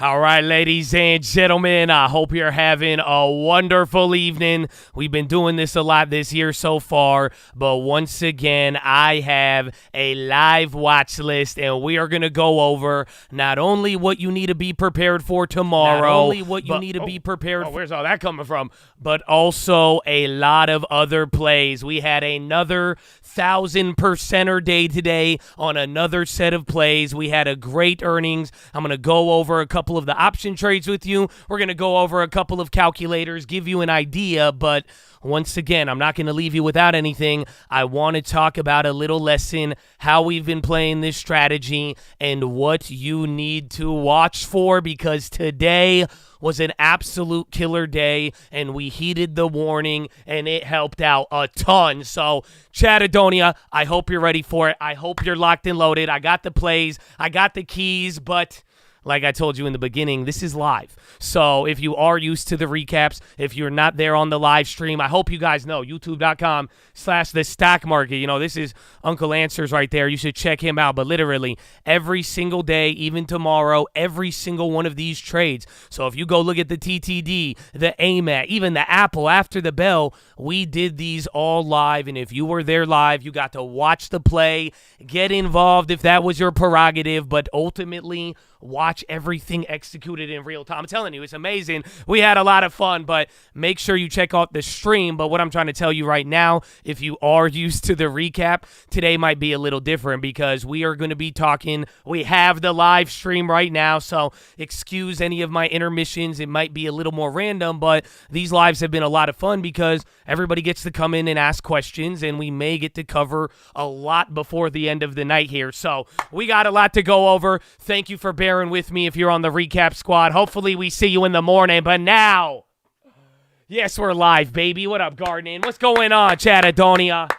All right, ladies and gentlemen, I hope you're having a wonderful evening. We've been doing this a lot this year so far, but once again, I have a live watch list, and we are going to go over not only what you need to be prepared for tomorrow, where's all that coming from, but also a lot of other plays. We had another 1,000%er day today on another set of plays. We had a great earnings. I'm going to go over a couple of the option trades with you. We're going to go over a couple of calculators, give you an idea, but once again, I'm not going to leave you without anything. I want to talk about a little lesson, how we've been playing this strategy, and what you need to watch for, because today was an absolute killer day, and we heeded the warning, and it helped out a ton. So, Chattadonia, I hope you're ready for it. I hope you're locked and loaded. I got the plays. I got the keys, but like I told you in the beginning, this is live. So if you are used to the recaps, if you're not there on the live stream, I hope you guys know, youtube.com/the stock market. You know, this is Uncle Answers right there. You should check him out. But literally every single day, even tomorrow, every single one of these trades. So if you go look at the TTD, the AMAT, even the Apple after the bell, we did these all live. And if you were there live, you got to watch the play, get involved if that was your prerogative, but ultimately watch everything executed in real time. I'm telling you, it's amazing. We had a lot of fun, but make sure you check out the stream. But what I'm trying to tell you right now, if you are used to the recap, today might be a little different because we are going to be talking. We have the live stream right now, so excuse any of my intermissions. It might be a little more random, but these lives have been a lot of fun because everybody gets to come in and ask questions, and we may get to cover a lot before the end of the night here. So we got a lot to go over. Thank you for bearing with me if you're on the recap squad. Hopefully we see you in the morning, but now, yes, we're live, baby. What up, Gardening? What's going on, Chattadonia?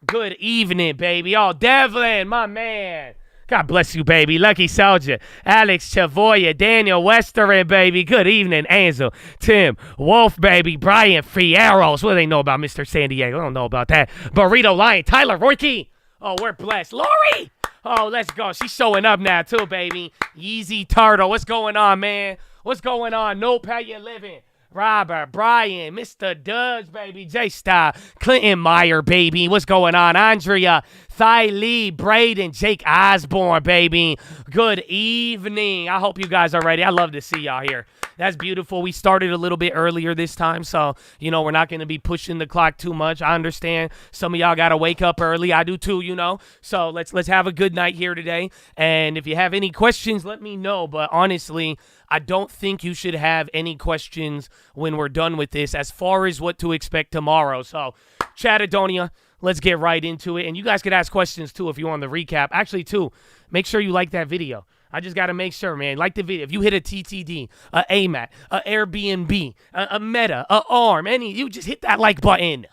Good evening, baby. Oh, Devlin, my man. God bless you, baby. Lucky Soldier, Alex Chavoya, Daniel Westerin, baby. Good evening, Ansel, Tim, Wolf, baby, Brian Fierros. What do they know about Mr. San Diego? I don't know about that. Burrito Lion, Tyler Royke. Oh, we're blessed. Lori! Oh, let's go. She's showing up now, too, baby. Yeezy Turtle. What's going on, man? What's going on? Nope, how you living? Robert, Brian, Mr. Dubs, baby. J-Star, Clinton Meyer, baby. What's going on? Andrea, Thai Lee, Braden, Jake Osborne, baby. Good evening. I hope you guys are ready. I love to see y'all here. That's beautiful. We started a little bit earlier this time, so, you know, we're not going to be pushing the clock too much. I understand some of y'all got to wake up early. I do too, you know. So let's have a good night here today. And if you have any questions, let me know. But honestly, I don't think you should have any questions when we're done with this as far as what to expect tomorrow. So, Chattadonia, let's get right into it. And you guys could ask questions, too, if you want the recap. Actually, too, make sure you like that video. I just got to make sure, man. Like the video. If you hit a TTD, a AMAT, a Airbnb, a Meta, a ARM, you just hit that like button.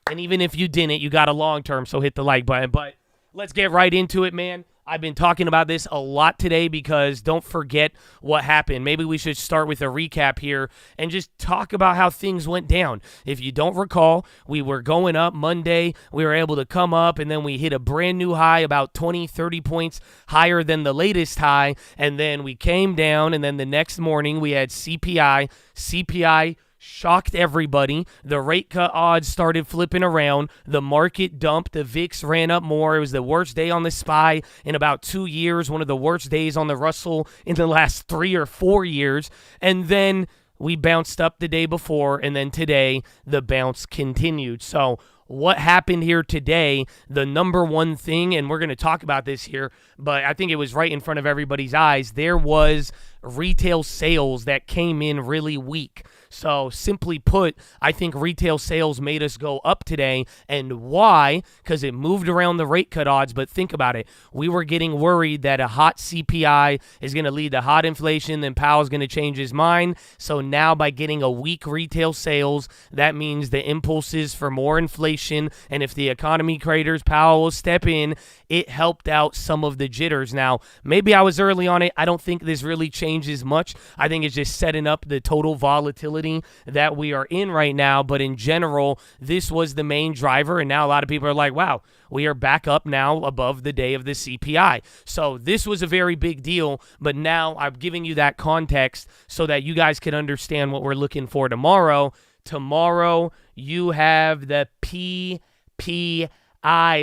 And even if you didn't, you got a long term, so hit the like button. But let's get right into it, man. I've been talking about this a lot today because don't forget what happened. Maybe we should start with a recap here and just talk about how things went down. If you don't recall, we were going up Monday. We were able to come up, and then we hit a brand new high about 20, 30 points higher than the latest high. And then we came down, and then the next morning we had CPI. CPI shocked everybody. The rate cut odds started flipping around. The market dumped. The VIX ran up more. It was the worst day on the SPY in about 2 years, one of the worst days on the Russell in the last 3 or 4 years. And then we bounced up the day before, and then today the bounce continued. So what happened here today, the number one thing, and we're going to talk about this here, but I think it was right in front of everybody's eyes, there was retail sales that came in really weak. So simply put, I think retail sales made us go up today. And why? Because it moved around the rate cut odds. But think about it. We were getting worried that a hot CPI is going to lead to hot inflation. Then Powell's going to change his mind. So now by getting a weak retail sales, that means the impulses for more inflation. And if the economy craters, Powell will step in. It helped out some of the jitters. Now, maybe I was early on it. I don't think this really changed changes much. I think it's just setting up the total volatility that we are in right now. But in general, this was the main driver. And now a lot of people are like, wow, we are back up now above the day of the CPI. So this was a very big deal. But now I'm giving you that context so that you guys can understand what we're looking for tomorrow. Tomorrow, you have the PPI,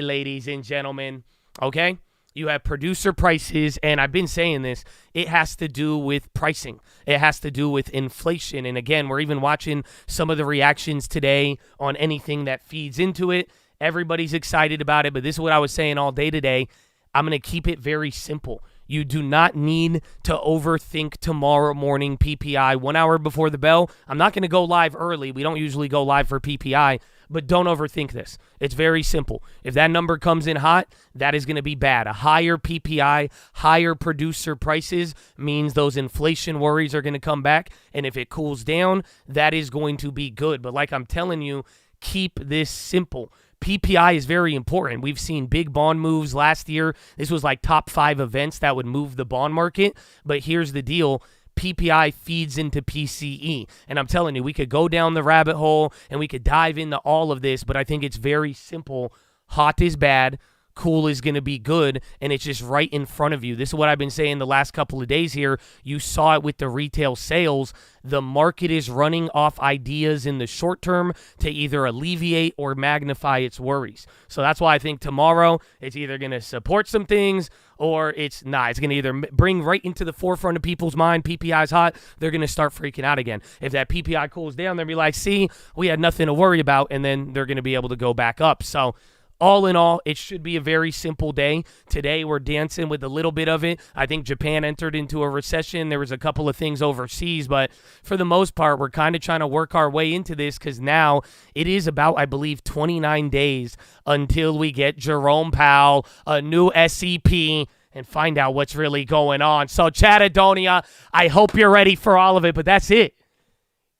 ladies and gentlemen. Okay? You have producer prices, and I've been saying this, it has to do with pricing. It has to do with inflation. And again, we're even watching some of the reactions today on anything that feeds into it. Everybody's excited about it, but this is what I was saying all day today. I'm going to keep it very simple. You do not need to overthink tomorrow morning PPI 1 hour before the bell. I'm not going to go live early. We don't usually go live for PPI, but don't overthink this. It's very simple. If that number comes in hot, that is going to be bad. A higher PPI, higher producer prices means those inflation worries are going to come back, and if it cools down, that is going to be good. But like I'm telling you, keep this simple. PPI is very important. We've seen big bond moves last year. This was like top 5 events that would move the bond market. But here's the deal. PPI feeds into PCE. And I'm telling you, we could go down the rabbit hole and we could dive into all of this, but I think it's very simple. Hot is bad. Cool is going to be good, and it's just right in front of you. This is what I've been saying the last couple of days here. You saw it with the retail sales. The market is running off ideas in the short term to either alleviate or magnify its worries. So that's why I think tomorrow it's either going to support some things or it's not. It's going to either bring right into the forefront of people's mind, PPI is hot, they're going to start freaking out again. If that PPI cools down, they'll be like, see, we had nothing to worry about, and then they're going to be able to go back up. So all in all, it should be a very simple day. Today, we're dancing with a little bit of it. I think Japan entered into a recession. There was a couple of things overseas, but for the most part, we're kind of trying to work our way into this because now it is about, I believe, 29 days until we get Jerome Powell, a new SEP, and find out what's really going on. So, Chattadonia, I hope you're ready for all of it, but that's it.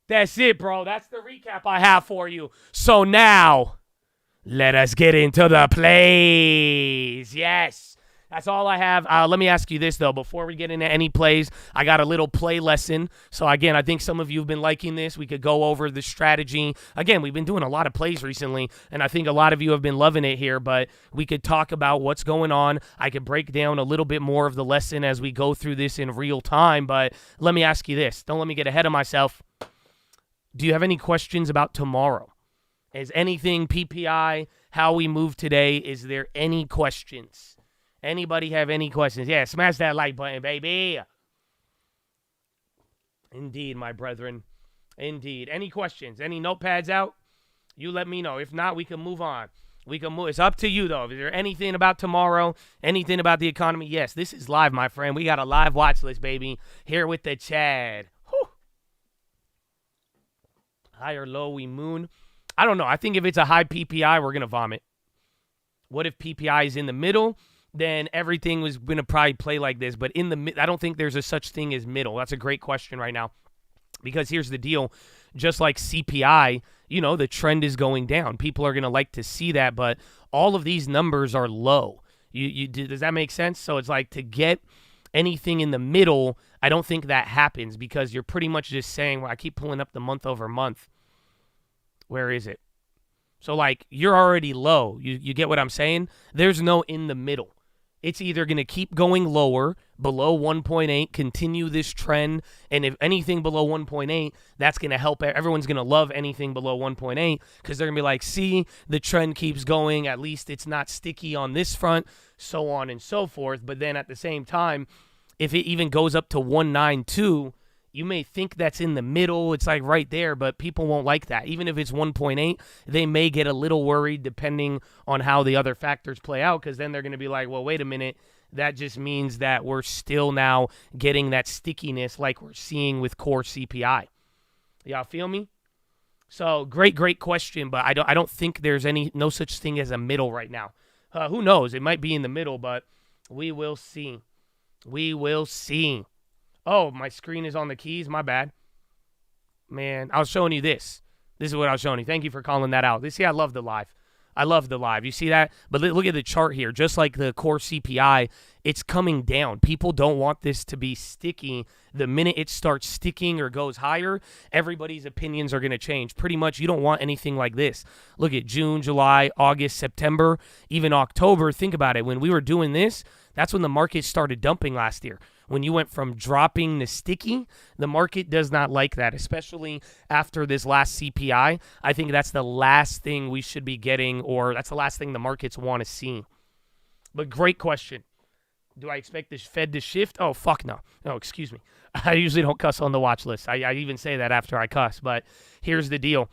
That's it, bro. That's the recap I have for you. So now, let us get into the plays. Yes, that's all I have. Let me ask you this, though. Before we get into any plays, I got a little play lesson. So, again, I think some of you have been liking this. We could go over the strategy. Again, we've been doing a lot of plays recently, and I think a lot of you have been loving it here, but we could talk about what's going on. I could break down a little bit more of the lesson as we go through this in real time, but let me ask you this. Don't let me get ahead of myself. Do you have any questions about tomorrow? Is anything PPI, how we move today, is there any questions? Anybody have any questions? Yeah, smash that like button, baby. Indeed, my brethren. Indeed. Any questions? Any notepads out? You let me know. If not, we can move on. We can move. It's up to you, though. Is there anything about tomorrow? Anything about the economy? Yes, this is live, my friend. We got a live watch list, baby. Here with the Chad. Whew. High or low, we moon. I don't know. I think if it's a high PPI, we're going to vomit. What if PPI is in the middle? Then everything was going to probably play like this. But in the I don't think there's a such thing as middle. That's a great question right now. Because here's the deal. Just like CPI, you know, the trend is going down. People are going to like to see that. But all of these numbers are low. Does that make sense? So it's like to get anything in the middle, I don't think that happens. Because you're pretty much just saying, well, I keep pulling up the month over month. Where is it? So, like, you're already low. You get what I'm saying? There's no in the middle. It's either going to keep going lower, below 1.8, continue this trend, and if anything below 1.8, that's going to help. Everyone's going to love anything below 1.8 because they're going to be like, see, the trend keeps going. At least it's not sticky on this front, so on and so forth. But then at the same time, if it even goes up to 192, you may think that's in the middle. It's like right there, but people won't like that. Even if it's 1.8, they may get a little worried depending on how the other factors play out because then they're going to be like, well, wait a minute. That just means that we're still now getting that stickiness like we're seeing with core CPI. Y'all feel me? So great question, but I don't think there's no such thing as a middle right now. Who knows? It might be in the middle, but we will see. We will see. Oh, my screen is on the keys. My bad. Man, I was showing you this. This is what I was showing you. Thank you for calling that out. See, I love the live. I love the live. You see that? But look at the chart here. Just like the core CPI, it's coming down. People don't want this to be sticky. The minute it starts sticking or goes higher, everybody's opinions are going to change. Pretty much, you don't want anything like this. Look at June, July, August, September, even October. Think about it. When we were doing this, that's when the market started dumping last year. When you went from dropping to sticky, the market does not like that, especially after this last CPI. I think that's the last thing we should be getting, or that's the last thing the markets want to see. But great question. Do I expect this Fed to shift? Oh, fuck no. No, excuse me. I usually don't cuss on the watch list. I even say that after I cuss. But here's the deal.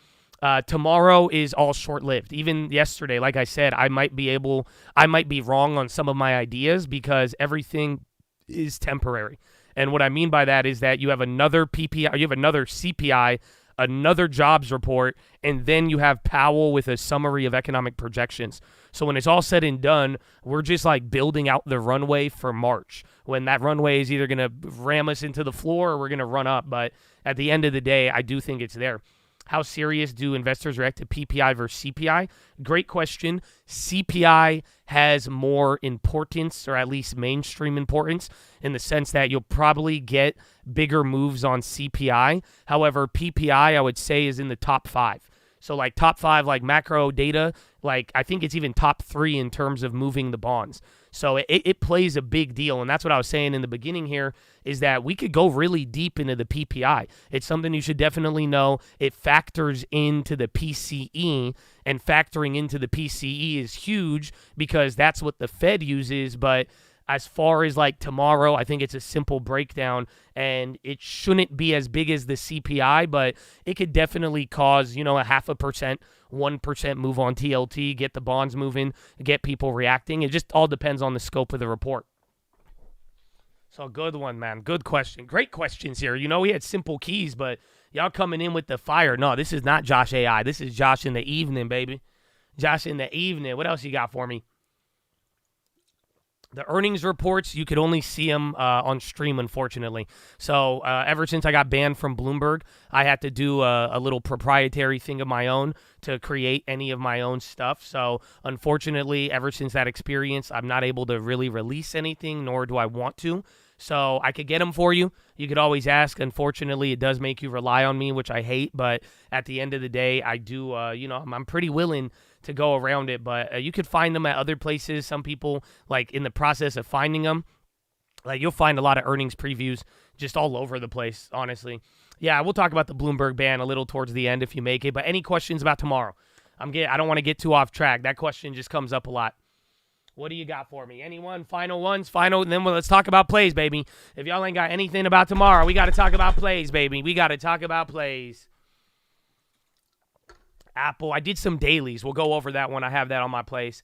Tomorrow is all short-lived. Even yesterday, like I said, I might be wrong on some of my ideas because everything is temporary. And what I mean by that is that you have another PPI, you have another CPI, another jobs report, and then you have Powell with a summary of economic projections. So when it's all said and done, we're just like building out the runway for March, when that runway is either going to ram us into the floor or we're going to run up. But at the end of the day, I do think it's there. How serious do investors react to PPI versus CPI? Great question. CPI has more importance, or at least mainstream importance, in the sense that you'll probably get bigger moves on CPI. However, PPI, I would say, is in the top 5. So like top 5, like macro data, like I think it's even top 3 in terms of moving the bonds. So it plays a big deal, and that's what I was saying in the beginning here, is that we could go really deep into the PPI. It's something you should definitely know. It factors into the PCE, and factoring into the PCE is huge because that's what the Fed uses. But as far as like tomorrow, I think it's a simple breakdown, and it shouldn't be as big as the CPI, but it could definitely cause, a 0.5%, 1% move on TLT, get the bonds moving, get people reacting. It just all depends on the scope of the report. So good one, man. Good question. Great questions here. We had simple keys, but y'all coming in with the fire. No, this is not Josh AI. This is Josh in the evening, baby. Josh in the evening. What else you got for me? The earnings reports, you could only see them on stream, unfortunately. So ever since I got banned from Bloomberg, I had to do a little proprietary thing of my own to create any of my own stuff. So unfortunately, ever since that experience, I'm not able to really release anything, nor do I want to. So I could get them for you. You could always ask. Unfortunately, it does make you rely on me, which I hate. But at the end of the day, I do, I'm pretty willing to go around it, but you could find them at other places. Some people, like in the process of finding them, like you'll find a lot of earnings previews just all over the place, honestly. Yeah, we'll talk about the Bloomberg ban a little towards the end if you make it, but any questions about tomorrow? I don't want to get too off track. That question just comes up a lot. What do you got for me? Anyone? Final ones? And then let's talk about plays, baby. If y'all ain't got anything about tomorrow, we got to talk about plays, baby. We got to talk about plays. Apple. I did some dailies. We'll go over that one. I have that on my place.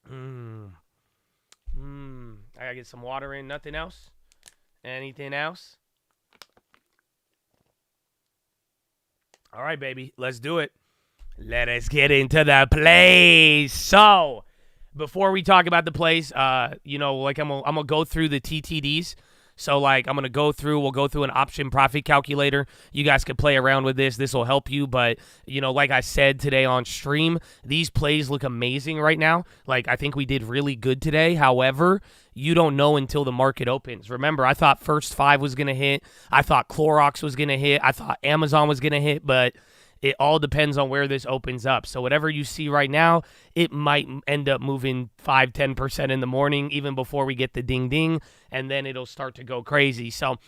I gotta get some water in. Nothing else? Anything else? All right, baby. Let's do it. Let us get into the plays. So, before we talk about the plays, I'm gonna go through the TTDs. So, we'll go through an option profit calculator. You guys could play around with this. This will help you. But, like I said today on stream, these plays look amazing right now. I think we did really good today. However, you don't know until the market opens. Remember, I thought First 5 was going to hit. I thought Clorox was going to hit. I thought Amazon was going to hit. But it all depends on where this opens up. So whatever you see right now, it might end up moving 5-10% in the morning, even before we get the ding ding, and then it'll start to go crazy. So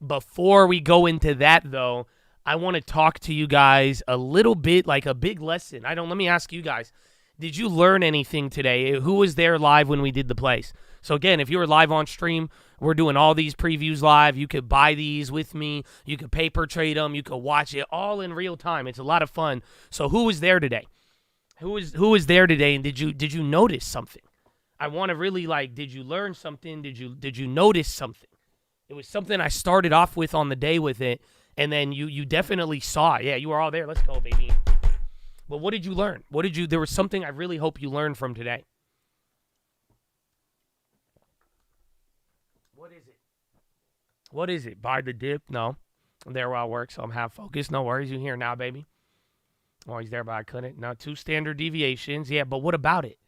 before we go into that, though, I want to talk to you guys a little bit, like a big lesson. Let me ask you guys, did you learn anything today? Who was there live when we did the plays? So again, if you were live on stream, we're doing all these previews live. You could buy these with me. You could paper trade them. You could watch it all in real time. It's a lot of fun. So who was there today? Who was there today, and did you notice something? I want to really did you learn something? Did you notice something? It was something I started off with on the day with it, and then you definitely saw it. Yeah, you were all there. Let's go, baby. But what did you learn? There was something I really hope you learned from today. What is it? What is it? Buy the dip? No. I'm there while I work, so I'm half focused. No worries. You here now, baby. Always there, but I couldn't. Now, 2 standard deviations. Yeah, but what about it?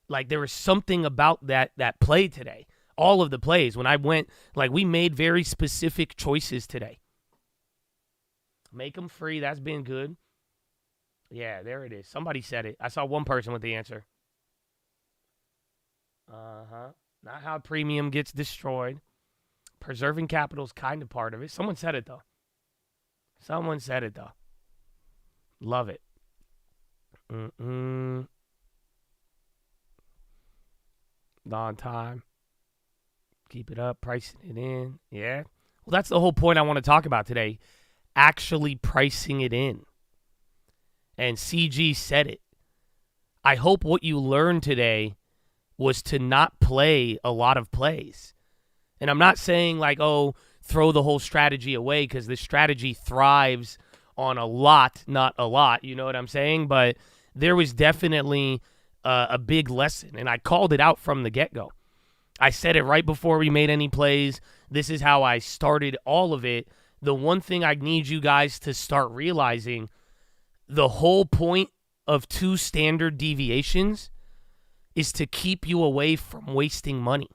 Like, there was something about that play today. All of the plays, when I went, like, we made very specific choices today. Make them free. That's been good. Yeah, there it is. Somebody said it. I saw one person with the answer. Not how premium gets destroyed. Preserving capital is kind of part of it. Someone said it, though. Love it. On time. Keep it up. Pricing it in. Yeah. Well, that's the whole point I want to talk about today. Actually pricing it in. And CG said it. I hope what you learned today was to not play a lot of plays. And I'm not saying like, oh, throw the whole strategy away, because the strategy thrives on a lot, not a lot. You know what I'm saying? But there was definitely a big lesson, and I called it out from the get-go. I said it right before we made any plays. This is how I started all of it. The one thing I need you guys to start realizing, the whole point of 2 standard deviations is to keep you away from wasting money.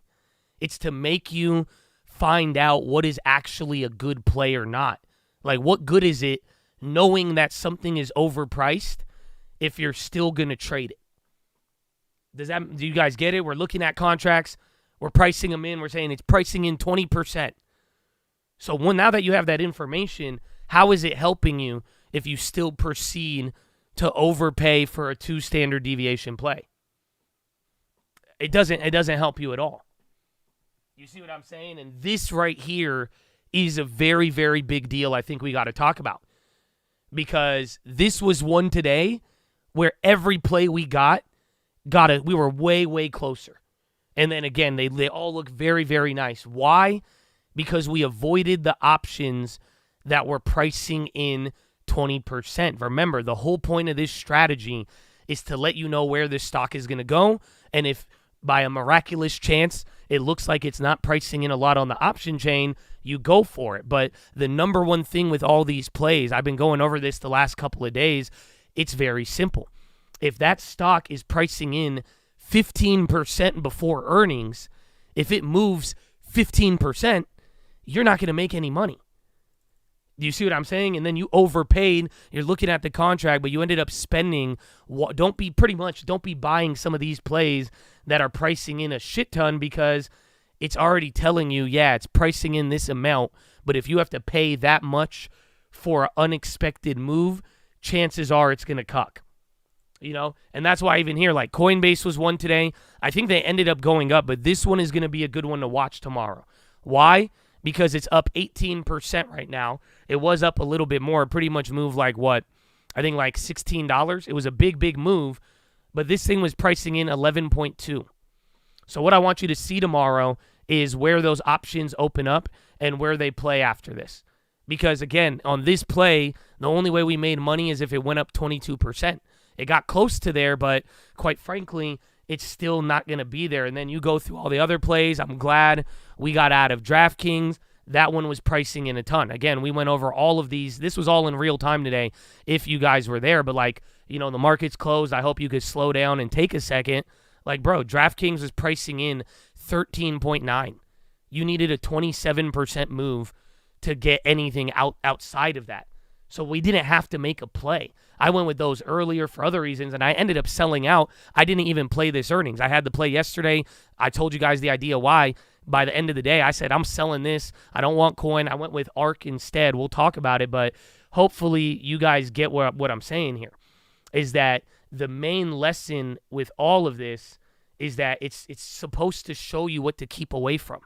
It's to make you find out what is actually a good play or not. Like, what good is it knowing that something is overpriced if you're still going to trade it? Do you guys get it? We're looking at contracts. We're pricing them in. We're saying it's pricing in 20%. So now that you have that information, how is it helping you if you still proceed to overpay for a 2 standard deviation play? It doesn't help you at all. You see what I'm saying? And this right here is a very, very big deal I think we got to talk about. Because this was one today where every play we we were way, way closer. And then again, they all look very, very nice. Why? Because we avoided the options that were pricing in 20%. Remember, the whole point of this strategy is to let you know where this stock is going to go. And if by a miraculous chance it looks like it's not pricing in a lot on the option chain, you go for it. But the number one thing with all these plays, I've been going over this the last couple of days, it's very simple. If that stock is pricing in 15% before earnings, if it moves 15%, you're not going to make any money. Do you see what I'm saying? And then you overpaid. You're looking at the contract, but you ended up spending. Don't be buying some of these plays that are pricing in a shit ton, because it's already telling you, yeah, it's pricing in this amount. But if you have to pay that much for an unexpected move, chances are it's going to cuck. You know, and that's why even here, like Coinbase was one today. I think they ended up going up, but this one is going to be a good one to watch tomorrow. Why? Because it's up 18% right now. It was up a little bit more. It pretty much moved like what? I think like $16. It was a big, big move, but this thing was pricing in 11.2. So what I want you to see tomorrow is where those options open up and where they play after this. Because again, on this play, the only way we made money is if it went up 22%. It got close to there, but quite frankly, it's still not going to be there. And then you go through all the other plays. I'm glad we got out of DraftKings. That one was pricing in a ton. Again, we went over all of these. This was all in real time today if you guys were there. But like, you know, the market's closed. I hope you could slow down and take a second. Like, bro, DraftKings was pricing in 13.9. You needed a 27% move to get anything outside of that. So we didn't have to make a play. I went with those earlier for other reasons, and I ended up selling out. I didn't even play this earnings. I had the play yesterday. I told you guys the idea why. By the end of the day, I said, I'm selling this. I don't want coin. I went with ARK instead. We'll talk about it, but hopefully you guys get what I'm saying here, is that the main lesson with all of this is that it's supposed to show you what to keep away from.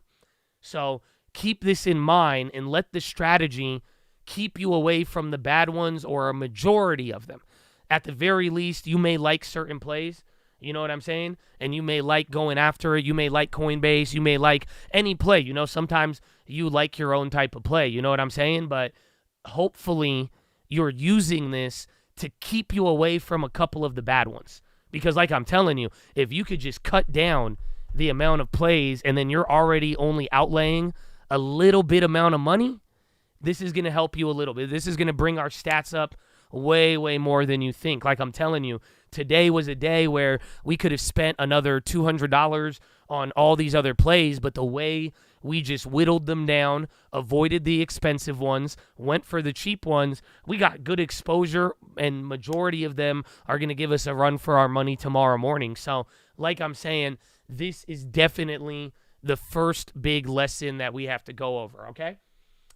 So keep this in mind and let the strategy keep you away from the bad ones, or a majority of them. At the very least, you may like certain plays, you know what I'm saying? And you may like going after it. You may like Coinbase. You may like any play. You know, sometimes you like your own type of play, you know what I'm saying? But hopefully you're using this to keep you away from a couple of the bad ones. Because like I'm telling you, if you could just cut down the amount of plays and then you're already only outlaying a little bit amount of money, this is going to help you a little bit. This is going to bring our stats up way, way more than you think. Like I'm telling you, today was a day where we could have spent another $200 on all these other plays, but the way we just whittled them down, avoided the expensive ones, went for the cheap ones, we got good exposure, and majority of them are going to give us a run for our money tomorrow morning. So, like I'm saying, this is definitely the first big lesson that we have to go over, okay?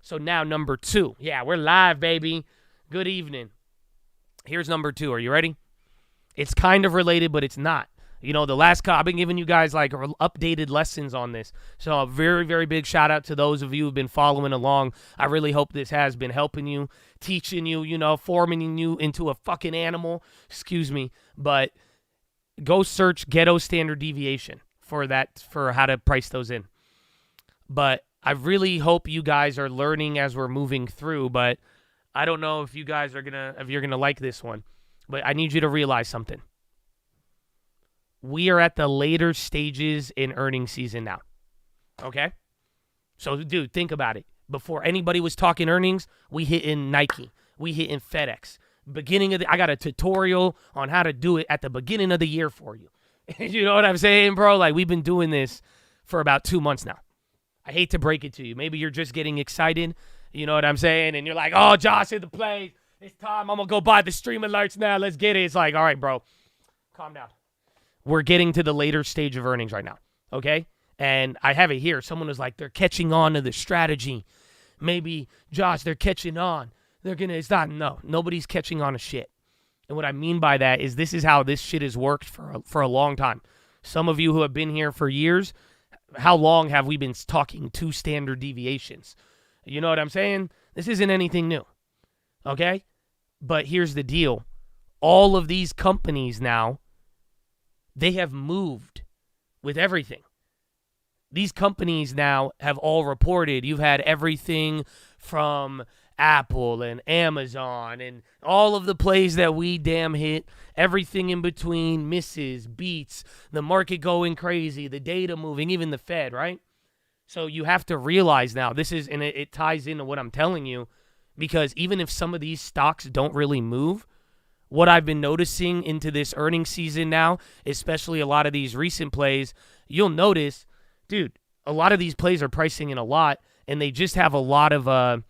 So now number 2. Yeah, we're live, baby. Good evening. Here's number 2. Are you ready? It's kind of related, but it's not. You know, the last I've been giving you guys like updated lessons on this. So a very, very big shout out to those of you who've been following along. I really hope this has been helping you, teaching you, you know, forming you into a fucking animal. Excuse me. But go search ghetto standard deviation for that, for how to price those in. But I really hope you guys are learning as we're moving through. But I don't know if you guys are if you're gonna like this one. But I need you to realize something. We are at the later stages in earnings season now. Okay? So, dude, think about it. Before anybody was talking earnings, we hit in Nike. We hit in FedEx. I got a tutorial on how to do it at the beginning of the year for you. You know what I'm saying, bro? Like, we've been doing this for about 2 months now. I hate to break it to you. Maybe you're just getting excited. You know what I'm saying? And you're like, oh, Josh hit the plays. It's time. I'm going to go buy the stream alerts now. Let's get it. It's like, all right, bro. Calm down. We're getting to the later stage of earnings right now, okay? And I have it here. Someone was like, they're catching on to the strategy. Maybe, Josh, they're catching on. No, nobody's catching on to shit. And what I mean by that is this is how this shit has worked for a long time. Some of you who have been here for years, how long have we been talking 2 standard deviations? You know what I'm saying? This isn't anything new, okay? But here's the deal. All of these companies now, they have moved with everything. These companies now have all reported. You've had everything from Apple and Amazon and all of the plays that we damn hit. Everything in between misses, beats, the market going crazy, the data moving, even the Fed, right? So you have to realize now, and it ties into what I'm telling you, because even if some of these stocks don't really move, what I've been noticing into this earnings season now, especially a lot of these recent plays, you'll notice, dude, a lot of these plays are pricing in a lot, and they just have a lot of,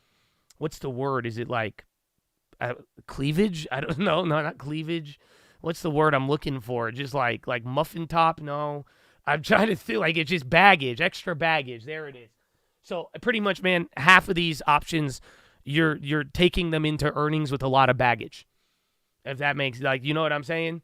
what's the word? Is it like cleavage? I don't know. No, not cleavage. What's the word I'm looking for? Just like muffin top? No. I'm trying to feel like it's just baggage, extra baggage. There it is. So pretty much, man, half of these options, you're taking them into earnings with a lot of baggage. If that makes, like, you know what I'm saying?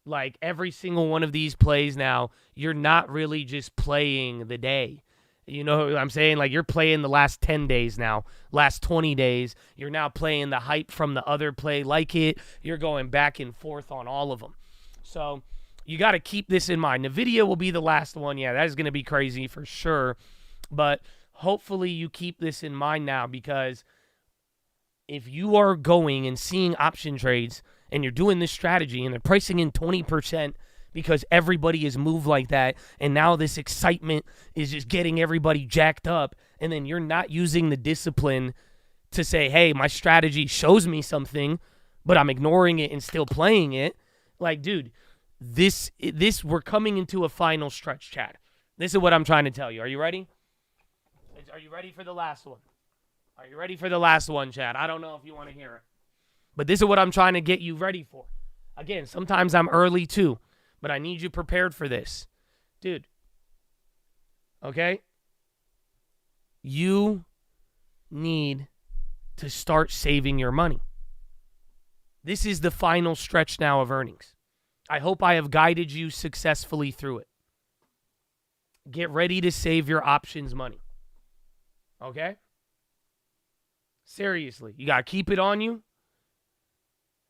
Like, every single one of these plays now, you're not really just playing the day. You know what I'm saying? Like, you're playing the last 10 days now, last 20 days. You're now playing the hype from the other play like it. You're going back and forth on all of them. So you got to keep this in mind. NVIDIA will be the last one. Yeah, that is going to be crazy for sure. But hopefully you keep this in mind now, because if you are going and seeing option trades and you're doing this strategy and they're pricing in 20% because everybody has moved like that, and now this excitement is just getting everybody jacked up, and then you're not using the discipline to say, hey, my strategy shows me something, but I'm ignoring it and still playing it. Like, dude, this we're coming into a final stretch, Chad. This is what I'm trying to tell you. Are you ready? Are you ready for the last one? Are you ready for the last one, Chad? I don't know if you want to hear it, but this is what I'm trying to get you ready for. Again, sometimes I'm early too, but I need you prepared for this. Dude, okay? You need to start saving your money. This is the final stretch now of earnings. I hope I have guided you successfully through it. Get ready to save your options money. Okay? Seriously, you got to keep it on you.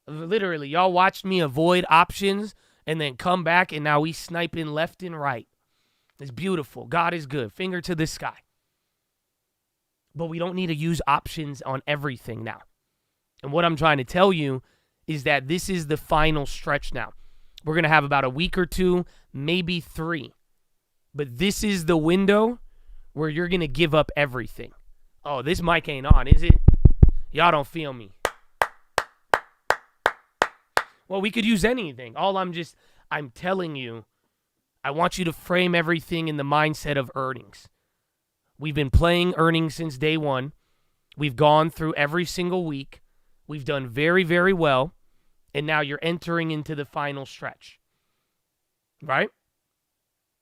Literally, y'all watched me avoid options and then come back, and now we sniping left and right. It's beautiful. God is good. Finger to the sky. But we don't need to use options on everything now. And what I'm trying to tell you is that this is the final stretch now. We're going to have about a week or 2, maybe 3. But this is the window where you're going to give up everything. Oh, this mic ain't on, is it? Y'all don't feel me. Well, we could use anything. I'm telling you, I want you to frame everything in the mindset of earnings. We've been playing earnings since day one. We've gone through every single week. We've done very, very well. And now you're entering into the final stretch. Right?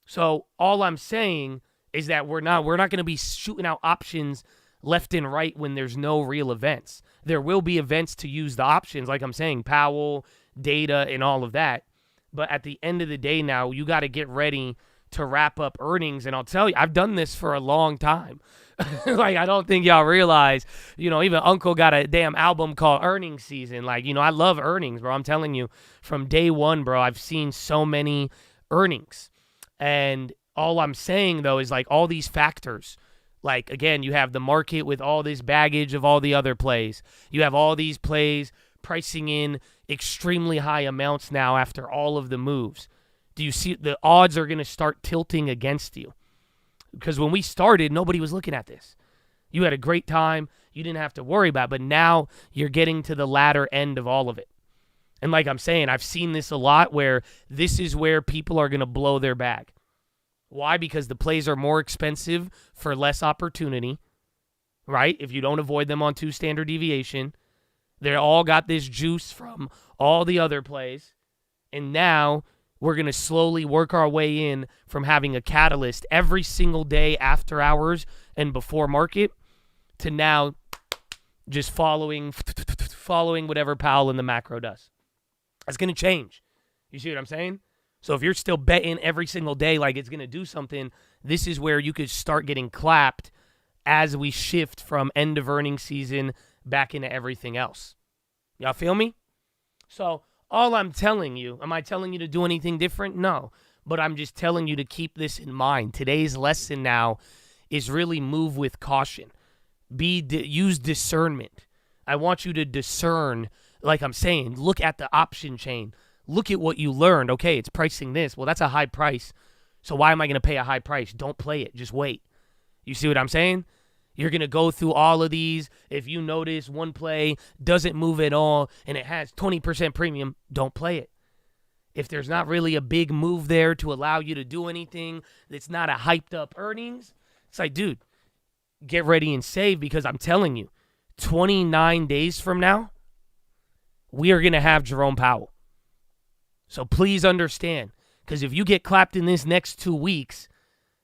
So all I'm saying is that we're not going to be shooting out options left and right when there's no real events. There will be events to use the options, like I'm saying, Powell, data, and all of that. But at the end of the day now, you got to get ready to wrap up earnings. And I'll tell you, I've done this for a long time. Like, I don't think y'all realize, even Uncle got a damn album called Earnings Season. Like, I love earnings, bro. I'm telling you, from day one, bro, I've seen so many earnings. And all I'm saying, though, is like all these factors. Like, again, you have the market with all this baggage of all the other plays. You have all these plays pricing in extremely high amounts now after all of the moves. Do you see the odds are going to start tilting against you? Because when we started, nobody was looking at this. You had a great time. You didn't have to worry about it. But now you're getting to the latter end of all of it. And like I'm saying, I've seen this a lot where this is where people are going to blow their bag. Why? Because the plays are more expensive for less opportunity, right? If you don't avoid them on 2 standard deviation. They all got this juice from all the other plays. And now we're going to slowly work our way in from having a catalyst every single day after hours and before market to now just following whatever Powell in the macro does. That's going to change. You see what I'm saying? So if you're still betting every single day like it's going to do something, this is where you could start getting clapped as we shift from end of earnings season back into everything else. Y'all feel me? So all I'm telling you, am I telling you to do anything different? No. But I'm just telling you to keep this in mind. Today's lesson now is really move with caution. Use discernment. I want you to discern, like I'm saying, look at the option chain. Look at what you learned. Okay, it's pricing this. Well, that's a high price. So why am I going to pay a high price? Don't play it. Just wait. You see what I'm saying? You're going to go through all of these. If you notice one play doesn't move at all and it has 20% premium, don't play it. If there's not really a big move there to allow you to do anything, it's not a hyped up earnings. It's like, dude, get ready and save, because I'm telling you, 29 days from now, we are going to have Jerome Powell. So please understand, because if you get clapped in this next 2 weeks,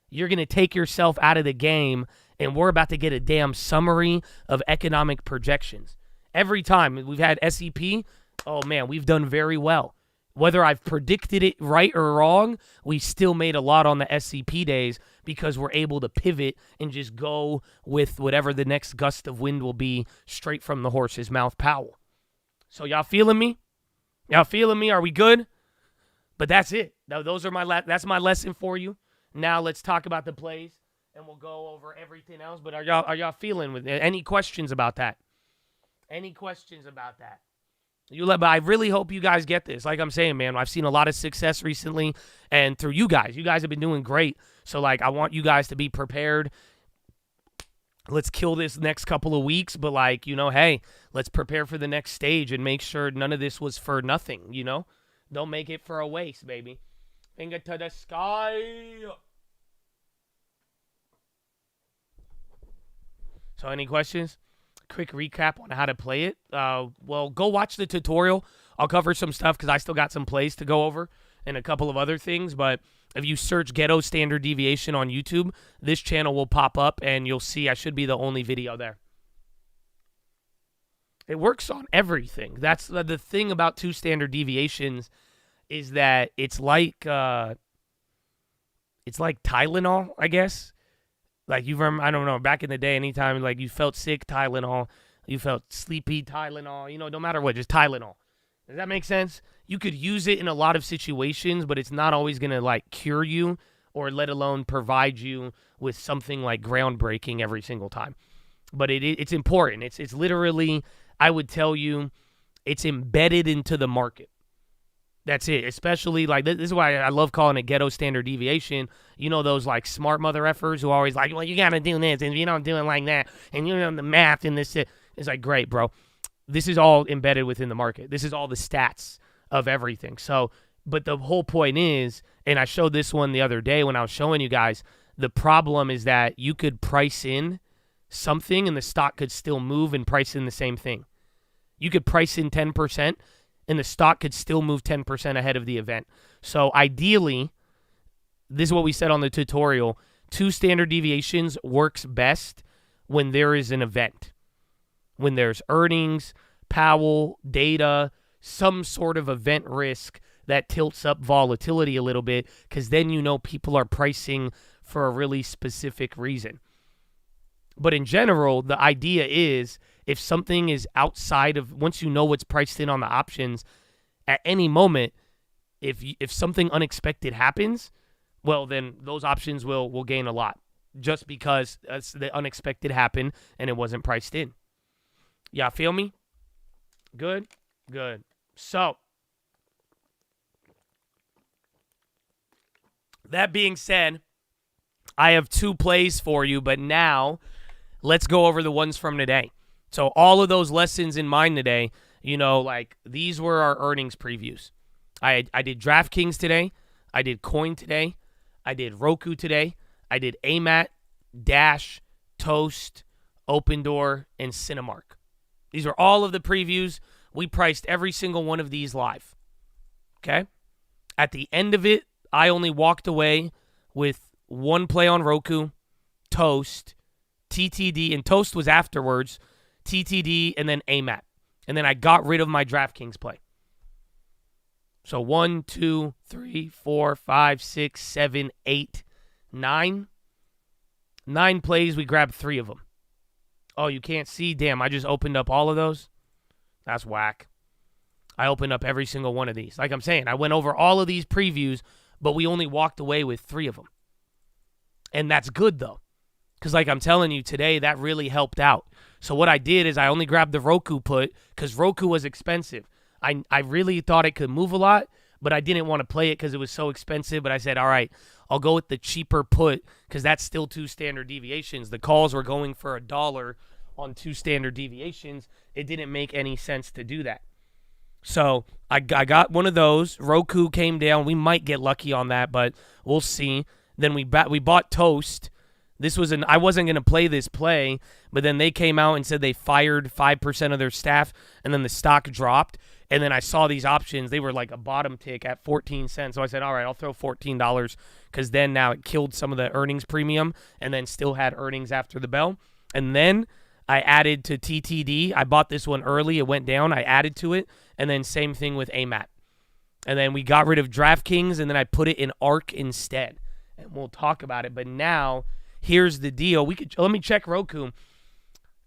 you're going to take yourself out of the game, and we're about to get a damn summary of economic projections. Every time we've had SEP, oh man, we've done very well. Whether I've predicted it right or wrong, we still made a lot on the SCP days because we're able to pivot and just go with whatever the next gust of wind will be straight from the horse's mouth, Powell. So y'all feeling me? Y'all feeling me? Are we good? But that's it. Now, that's my lesson for you. Now let's talk about the plays, and we'll go over everything else. But are y'all feeling with it? Any questions about that? Any questions about that? But I really hope you guys get this. Like I'm saying, man, I've seen a lot of success recently, and through you guys have been doing great. So, like, I want you guys to be prepared. Let's kill this next couple of weeks, but, like, hey, let's prepare for the next stage and make sure none of this was for nothing, Don't make it for a waste, baby. Finger to the sky. So, any questions? Quick recap on how to play it. Well, go watch the tutorial. I'll cover some stuff because I still got some plays to go over and a couple of other things. But if you search Ghetto Standard Deviation on YouTube, this channel will pop up and you'll see I should be the only video there. It works on everything. That's the thing about 2 standard deviations is that it's like Tylenol, I guess. Like, you remember, I don't know, back in the day, anytime, like, you felt sick, Tylenol. You felt sleepy, Tylenol. No matter what, just Tylenol. Does that make sense? You could use it in a lot of situations, but it's not always going to, like, cure you or let alone provide you with something, like, groundbreaking every single time. But it's important. It's literally, I would tell you, it's embedded into the market. That's it. Especially like this is why I love calling it ghetto standard deviation. You know those like smart mother effers who are always like, well, you gotta do this, and if you don't do it like that, and you know the math and this. It's like, great, bro. This is all embedded within the market. This is all the stats of everything. So, but the whole point is, and I showed this one the other day when I was showing you guys, the problem is that you could price in something and the stock could still move and price in the same thing. You could price in 10% and the stock could still move 10% ahead of the event. So ideally, this is what we said on the tutorial, 2 standard deviations works best when there is an event. When there's earnings, Powell, data, some sort of event risk that tilts up volatility a little bit, because then you know people are pricing for a really specific reason. But in general, the idea is if something is outside of, once you know what's priced in on the options, at any moment, if something unexpected happens, well, then those options will gain a lot just because the unexpected happened and it wasn't priced in. Y'all feel me? Good? Good. So, that being said, I have 2 plays for you, but now let's go over the ones from today. So all of those lessons in mind today, you know, like these were our earnings previews. I did DraftKings today. I did Coin today. I did Roku today. I did AMAT, Dash, Toast, Open Door, and Cinemark. These are all of the previews. We priced every single one of these live. Okay? At the end of it, I only walked away with 1 play on Roku, Toast, TTD, and Toast was afterwards, TTD, and then AMAT. And then I got rid of my DraftKings play. So 1, 2, 3, 4, 5, 6, 7, 8, 9. 9 plays, we grabbed 3 of them. Oh, you can't see? Damn, I just opened up all of those? That's whack. I opened up every single one of these. Like I'm saying, I went over all of these previews, but we only walked away with 3 of them. And that's good, though. Because like I'm telling you today, that really helped out. So what I did is I only grabbed the Roku put because Roku was expensive. I really thought it could move a lot, but I didn't want to play it because it was so expensive. But I said, all right, I'll go with the cheaper put because that's still 2 standard deviations. The calls were going for $1 on 2 standard deviations. It didn't make any sense to do that. So I got one of those. Roku came down. We might get lucky on that, but we'll see. Then we bought Toast. I wasn't going to play this play, but then they came out and said they fired 5% of their staff, and then the stock dropped. And then I saw these options. They were like a bottom tick at 14 cents. So I said, all right, I'll throw $14 because then now it killed some of the earnings premium and then still had earnings after the bell. And then I added to TTD. I bought this one early. It went down. I added to it. And then same thing with AMAT. And then we got rid of DraftKings, and then I put it in ARC instead. And we'll talk about it. But now here's the deal. Let me check Roku.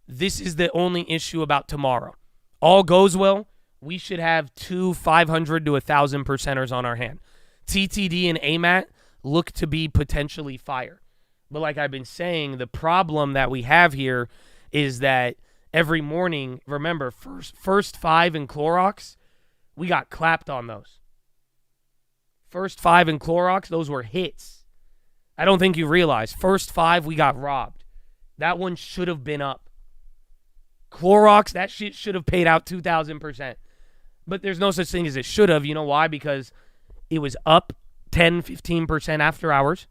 This is the only issue about tomorrow. All goes well. We should have 2 500 to 1,000 percenters on our hand. TTD and AMAT look to be potentially fire. But like I've been saying, the problem that we have here is that every morning, remember, first 5 in Clorox, we got clapped on those. First 5 in Clorox, those were hits. I don't think you realize. First 5, we got robbed. That one should have been up. Clorox, that shit should have paid out 2,000%. But there's no such thing as it should have. You know why? Because it was up 10, 15% after hours.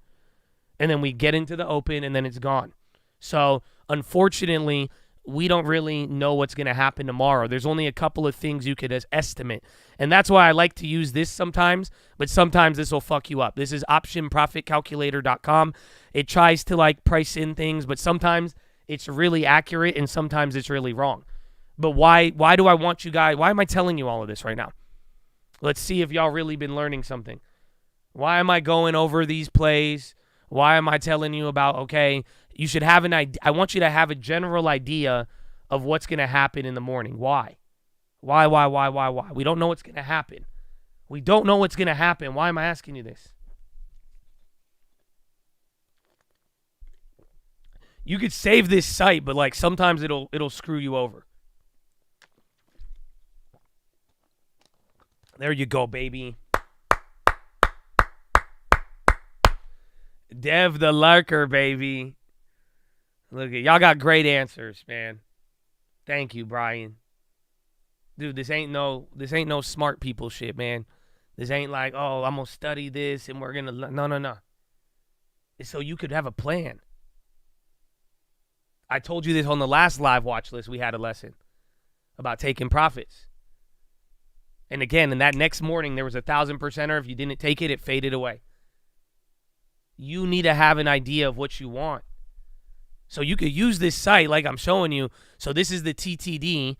And then we get into the open and then it's gone. So, unfortunately, we don't really know what's going to happen tomorrow. There's only a couple of things you could estimate. And that's why I like to use this sometimes, but sometimes this will fuck you up. This is optionprofitcalculator.com. It tries to like price in things, but sometimes it's really accurate and sometimes it's really wrong. But why do I want you guys, why am I telling you all of this right now? Let's see if y'all really been learning something. Why am I going over these plays? Why am I telling you about, okay, you should have an idea. I want you to have a general idea of what's going to happen in the morning. Why? Why? We don't know what's going to happen. We don't know what's going to happen. Why am I asking you this? You could save this site, but like sometimes it'll screw you over. There you go, baby. Dev the lurker, baby. Look at y'all got great answers, man. Thank you, Brian. Dude, this ain't no smart people shit, man. This ain't like, oh, I'm gonna study this and we're gonna no. It's so you could have a plan. I told you this on the last live watch list. We had a lesson about taking profits. And again, in that next morning, there was 1,000%er. If you didn't take it, it faded away. You need to have an idea of what you want. So you could use this site like I'm showing you. So this is the TTD.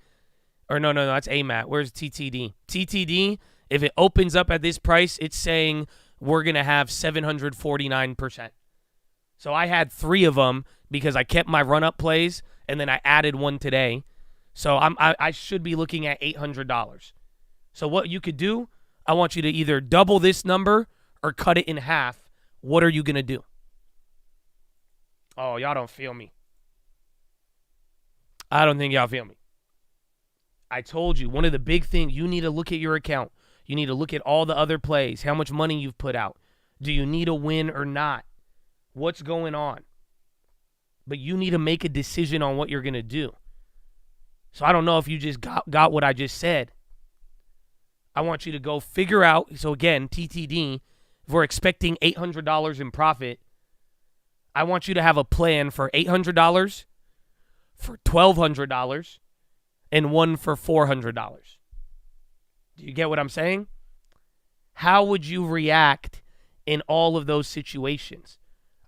Or no, that's AMAT. Where's TTD? TTD, if it opens up at this price, it's saying we're going to have 749%. So I had 3 of them because I kept my run-up plays, and then I added one today. So I should be looking at $800. So what you could do, I want you to either double this number or cut it in half. What are you going to do? Oh, y'all don't feel me. I don't think y'all feel me. I told you, one of the big things, you need to look at your account. You need to look at all the other plays, how much money you've put out. Do you need a win or not? What's going on? But you need to make a decision on what you're going to do. So I don't know if you just got what I just said. I want you to go figure out. So again, TTD, if we're expecting $800 in profit, I want you to have a plan for $800, for $1,200, and one for $400. Do you get what I'm saying? How would you react in all of those situations?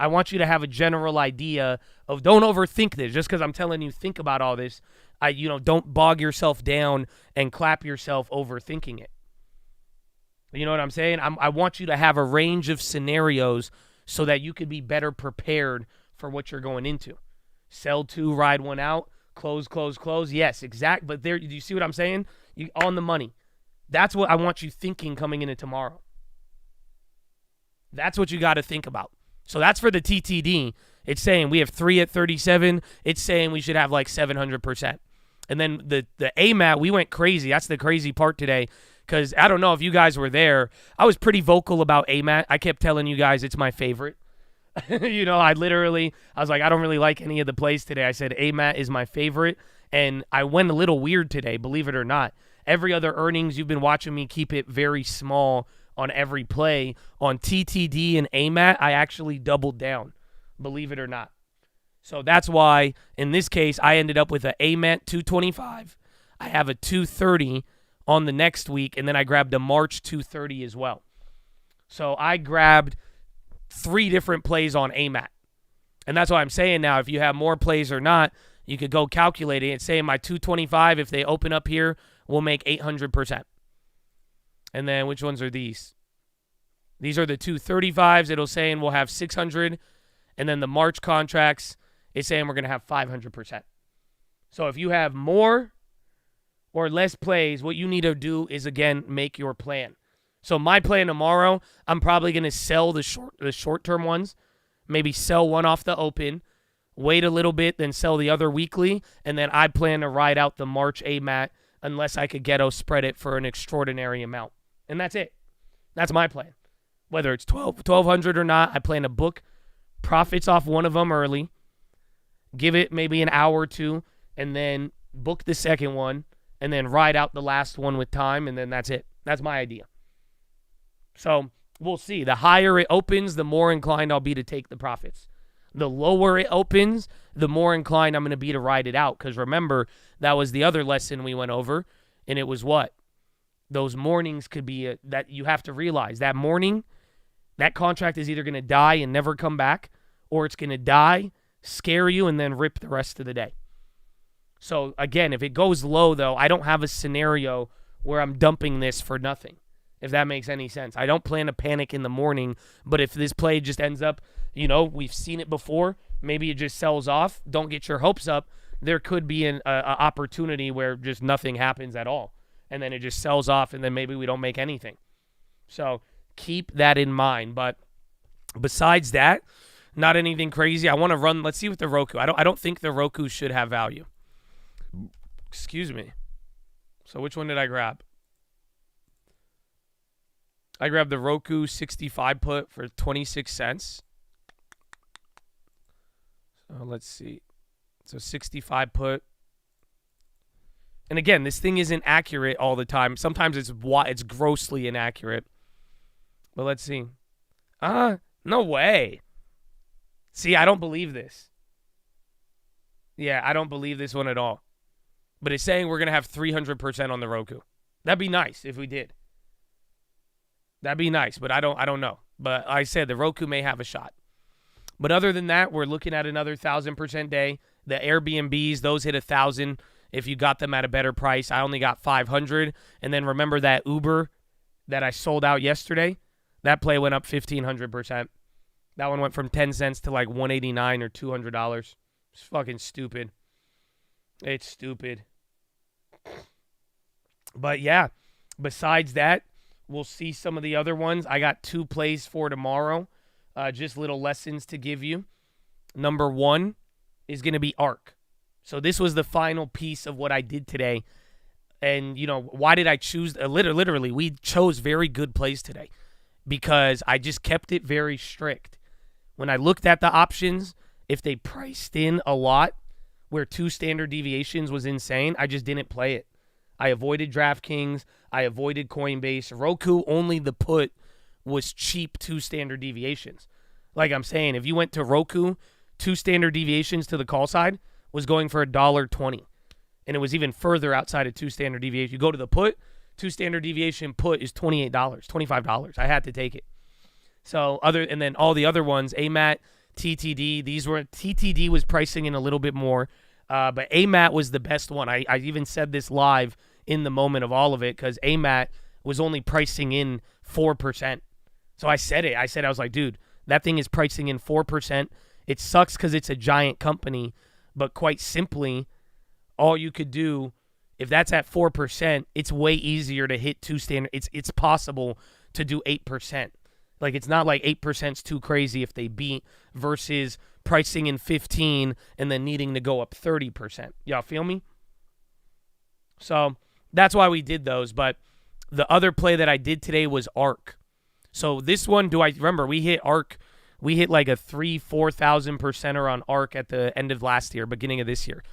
I want you to have a general idea of, don't overthink this. Just because I'm telling you, think about all this. Don't bog yourself down and clap yourself overthinking it. You know what I'm saying? I want you to have a range of scenarios so that you could be better prepared for what you're going into. Sell 2, ride 1 out, close. Yes, exact. But there, do you see what I'm saying? You on the money. That's what I want you thinking coming into tomorrow. That's what you got to think about. So that's for the TTD. It's saying we have 3 at 37. It's saying we should have like 700%. And then the AMAT, we went crazy. That's the crazy part today. Because I don't know if you guys were there. I was pretty vocal about AMAT. I kept telling you guys it's my favorite. I was like, I don't really like any of the plays today. I said AMAT is my favorite. And I went a little weird today, believe it or not. Every other earnings, you've been watching me keep it very small on every play. On TTD and AMAT, I actually doubled down, believe it or not. So that's why, in this case, I ended up with an AMAT 225. I have a 230 on the next week, and then I grabbed a March 230 as well. So I grabbed 3 different plays on AMAT. And that's why I'm saying now, if you have more plays or not, you could go calculate it and say my 225, if they open up here, will make 800%. And then which ones are these? These are the 235s. It'll say we'll have 600. And then the March contracts, it's saying we're going to have 500%. So if you have more or less plays, what you need to do is, again, make your plan. So my plan tomorrow, I'm probably going to sell the short-term ones, maybe sell one off the open, wait a little bit, then sell the other weekly, and then I plan to ride out the March AMAT unless I could ghetto spread it for an extraordinary amount. And that's it. That's my plan. Whether it's 1,200 or not, I plan to book profits off one of them early, give it maybe an hour or two, and then book the second one, and then ride out the last one with time, and then that's it. That's my idea. So we'll see. The higher it opens, the more inclined I'll be to take the profits. The lower it opens, the more inclined I'm going to be to ride it out. Because remember, that was the other lesson we went over, and it was what? Those mornings could be that you have to realize. That morning, that contract is either going to die and never come back, or it's going to die, scare you, and then rip the rest of the day. So, again, if it goes low, though, I don't have a scenario where I'm dumping this for nothing, if that makes any sense. I don't plan to panic in the morning, but if this play just ends up, we've seen it before, maybe it just sells off, don't get your hopes up. There could be an opportunity where just nothing happens at all, and then it just sells off, and then maybe we don't make anything. So keep that in mind. But besides that, not anything crazy. I want to run. Let's see what the Roku. I don't think the Roku should have value. Excuse me. So which one did I grab? I grabbed the Roku 65 put for 26 cents. Let's see. So 65 put. And again, this thing isn't accurate all the time. Sometimes it's grossly inaccurate. But let's see. No way. See, I don't believe this. Yeah, I don't believe this one at all. But it's saying we're going to have 300% on the Roku. That'd be nice if we did. That'd be nice, but I don't know. But I said the Roku may have a shot. But other than that, we're looking at another 1,000% day. The Airbnbs, those hit 1,000 if you got them at a better price. I only got 500. And then remember that Uber that I sold out yesterday? That play went up 1,500%. That one went from 10 cents to like $189 or $200. It's fucking stupid. It's stupid. But yeah, besides that, we'll see some of the other ones. I got 2 plays for tomorrow. Just little lessons to give you. Number 1 is going to be ARC. So this was the final piece of what I did today. And, you know, why did I choose? Literally, we chose very good plays today because I just kept it very strict. When I looked at the options, if they priced in a lot where 2 standard deviations was insane, I just didn't play it. I avoided DraftKings. I avoided Coinbase. Roku, only the put was cheap 2 standard deviations. Like I'm saying, if you went to Roku, 2 standard deviations to the call side was going for $1.20. And it was even further outside of 2 standard deviations. You go to the put, 2 standard deviation put is $28, $25. I had to take it. So and then all the other ones, AMAT, TTD, TTD was pricing in a little bit more. But AMAT was the best one. I even said this live in the moment of all of it because AMAT was only pricing in 4%. So I said it. I was like, dude, that thing is pricing in 4%. It sucks because it's a giant company, but quite simply, all you could do, if that's at 4%, it's way easier to hit 2 standard. It's possible to do 8%. Like, it's not like 8% is too crazy if they beat versus pricing in 15 and then needing to go up 30%. Y'all feel me? So that's why we did those. But the other play that I did today was ARC. So this one, remember, we hit ARC. We hit like a 4,000%er on ARC at the end of last year, beginning of this year.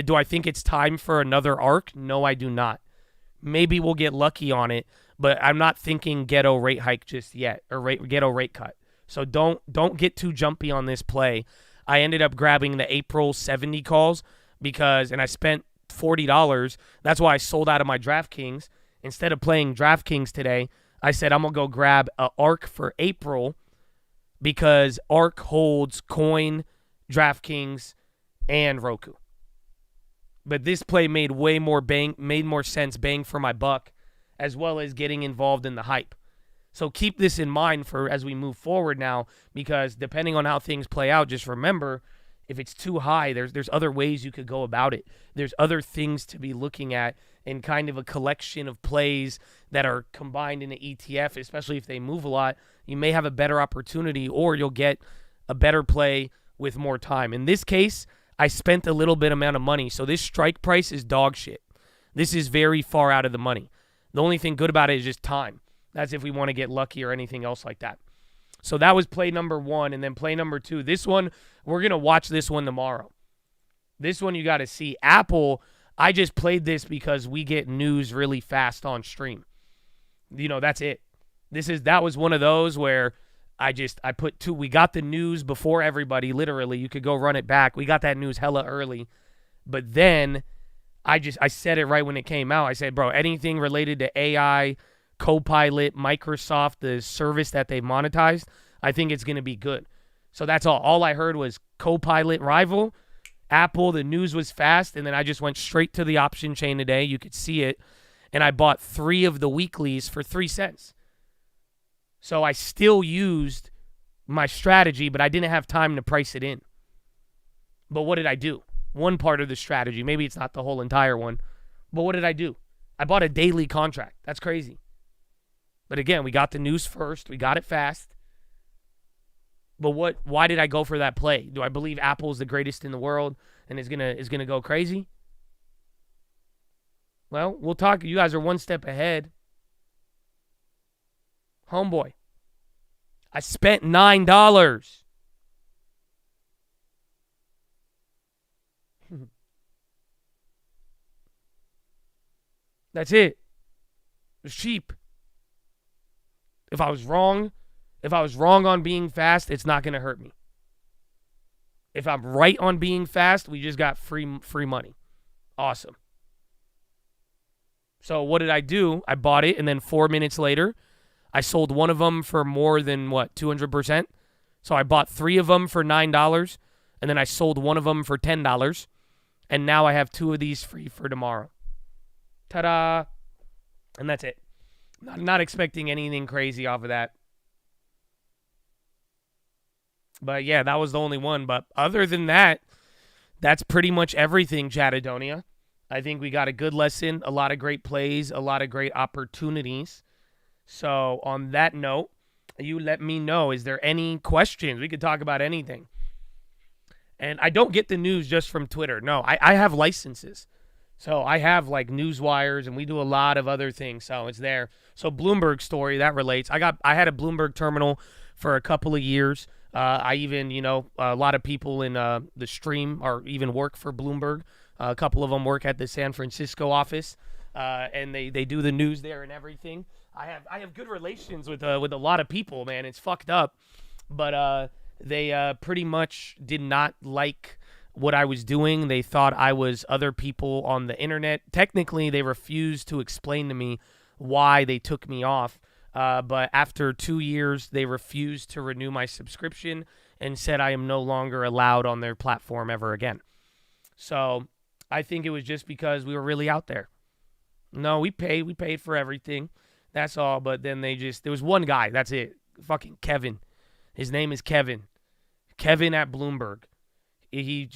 Do I think it's time for another ARC? No, I do not. Maybe we'll get lucky on it, but I'm not thinking ghetto rate hike just yet, or ghetto rate cut. So don't get too jumpy on this play. I ended up grabbing the April 70 calls and I spent $40. That's why I sold out of my DraftKings. Instead of playing DraftKings today, I said I'm going to go grab a ARC for April because ARC holds Coin, DraftKings, and Roku. But this play made more sense, bang for my buck, as well as getting involved in the hype. So keep this in mind for as we move forward now, because depending on how things play out, just remember, if it's too high, there's other ways you could go about it. There's other things to be looking at in kind of a collection of plays that are combined in an ETF, especially if they move a lot. You may have a better opportunity or you'll get a better play with more time. In this case, I spent a little bit amount of money, so this strike price is dog shit. This is very far out of the money. The only thing good about it is just time. That's if we want to get lucky or anything else like that. So that was play number 1, and then play number 2. This one, we're going to watch this one tomorrow. This one you got to see. Apple, I just played this because we get news really fast on stream. You know, that's it. That was one of those where we got the news before everybody, literally. You could go run it back. We got that news hella early. But then I said it right when it came out. I said, bro, anything related to AI, Copilot, Microsoft, the service that they monetized, I think it's going to be good. So that's all. All I heard was Copilot rival, Apple, the news was fast, and then I just went straight to the option chain today. You could see it. And I bought 3 of the weeklies for 3 cents. So I still used my strategy, but I didn't have time to price it in. But what did I do? One part of the strategy. Maybe it's not the whole entire one. But what did I do? I bought a daily contract. That's crazy. But again, we got the news first. We got it fast. But why did I go for that play? Do I believe Apple is the greatest in the world and is gonna go crazy? Well, we'll talk. You guys are one step ahead. Homeboy, I spent $9. That's it. It's cheap. If I was wrong on being fast, it's not going to hurt me. If I'm right on being fast, we just got free money. Awesome. So what did I do? I bought it, and then 4 minutes later, I sold one of them for more than, 200%? So I bought 3 of them for $9, and then I sold one of them for $10, and now I have 2 of these free for tomorrow. Ta-da! And that's it. Not expecting anything crazy off of that. But yeah, that was the only one. But other than that, that's pretty much everything, Chatadonia. I think we got a good lesson, a lot of great plays, a lot of great opportunities. So on that note, you let me know. Is there any questions? We could talk about anything. And I don't get the news just from Twitter. No, I have licenses. So I have like news wires, and we do a lot of other things. So it's there. So Bloomberg story, that relates. I had a Bloomberg terminal for a couple of years. I even, a lot of people in the stream or even work for Bloomberg. A couple of them work at the San Francisco office, and they do the news there and everything. I have good relations with a lot of people, man. It's fucked up, but they pretty much did not like what I was doing. They thought I was other people on the internet. Technically, they refused to explain to me why they took me off. But after 2 years, they refused to renew my subscription and said I am no longer allowed on their platform ever again. So I think it was just because we were really out there. No, we paid for everything. That's all. But then there was one guy. That's it. Fucking Kevin. His name is Kevin. Kevin at Bloomberg. He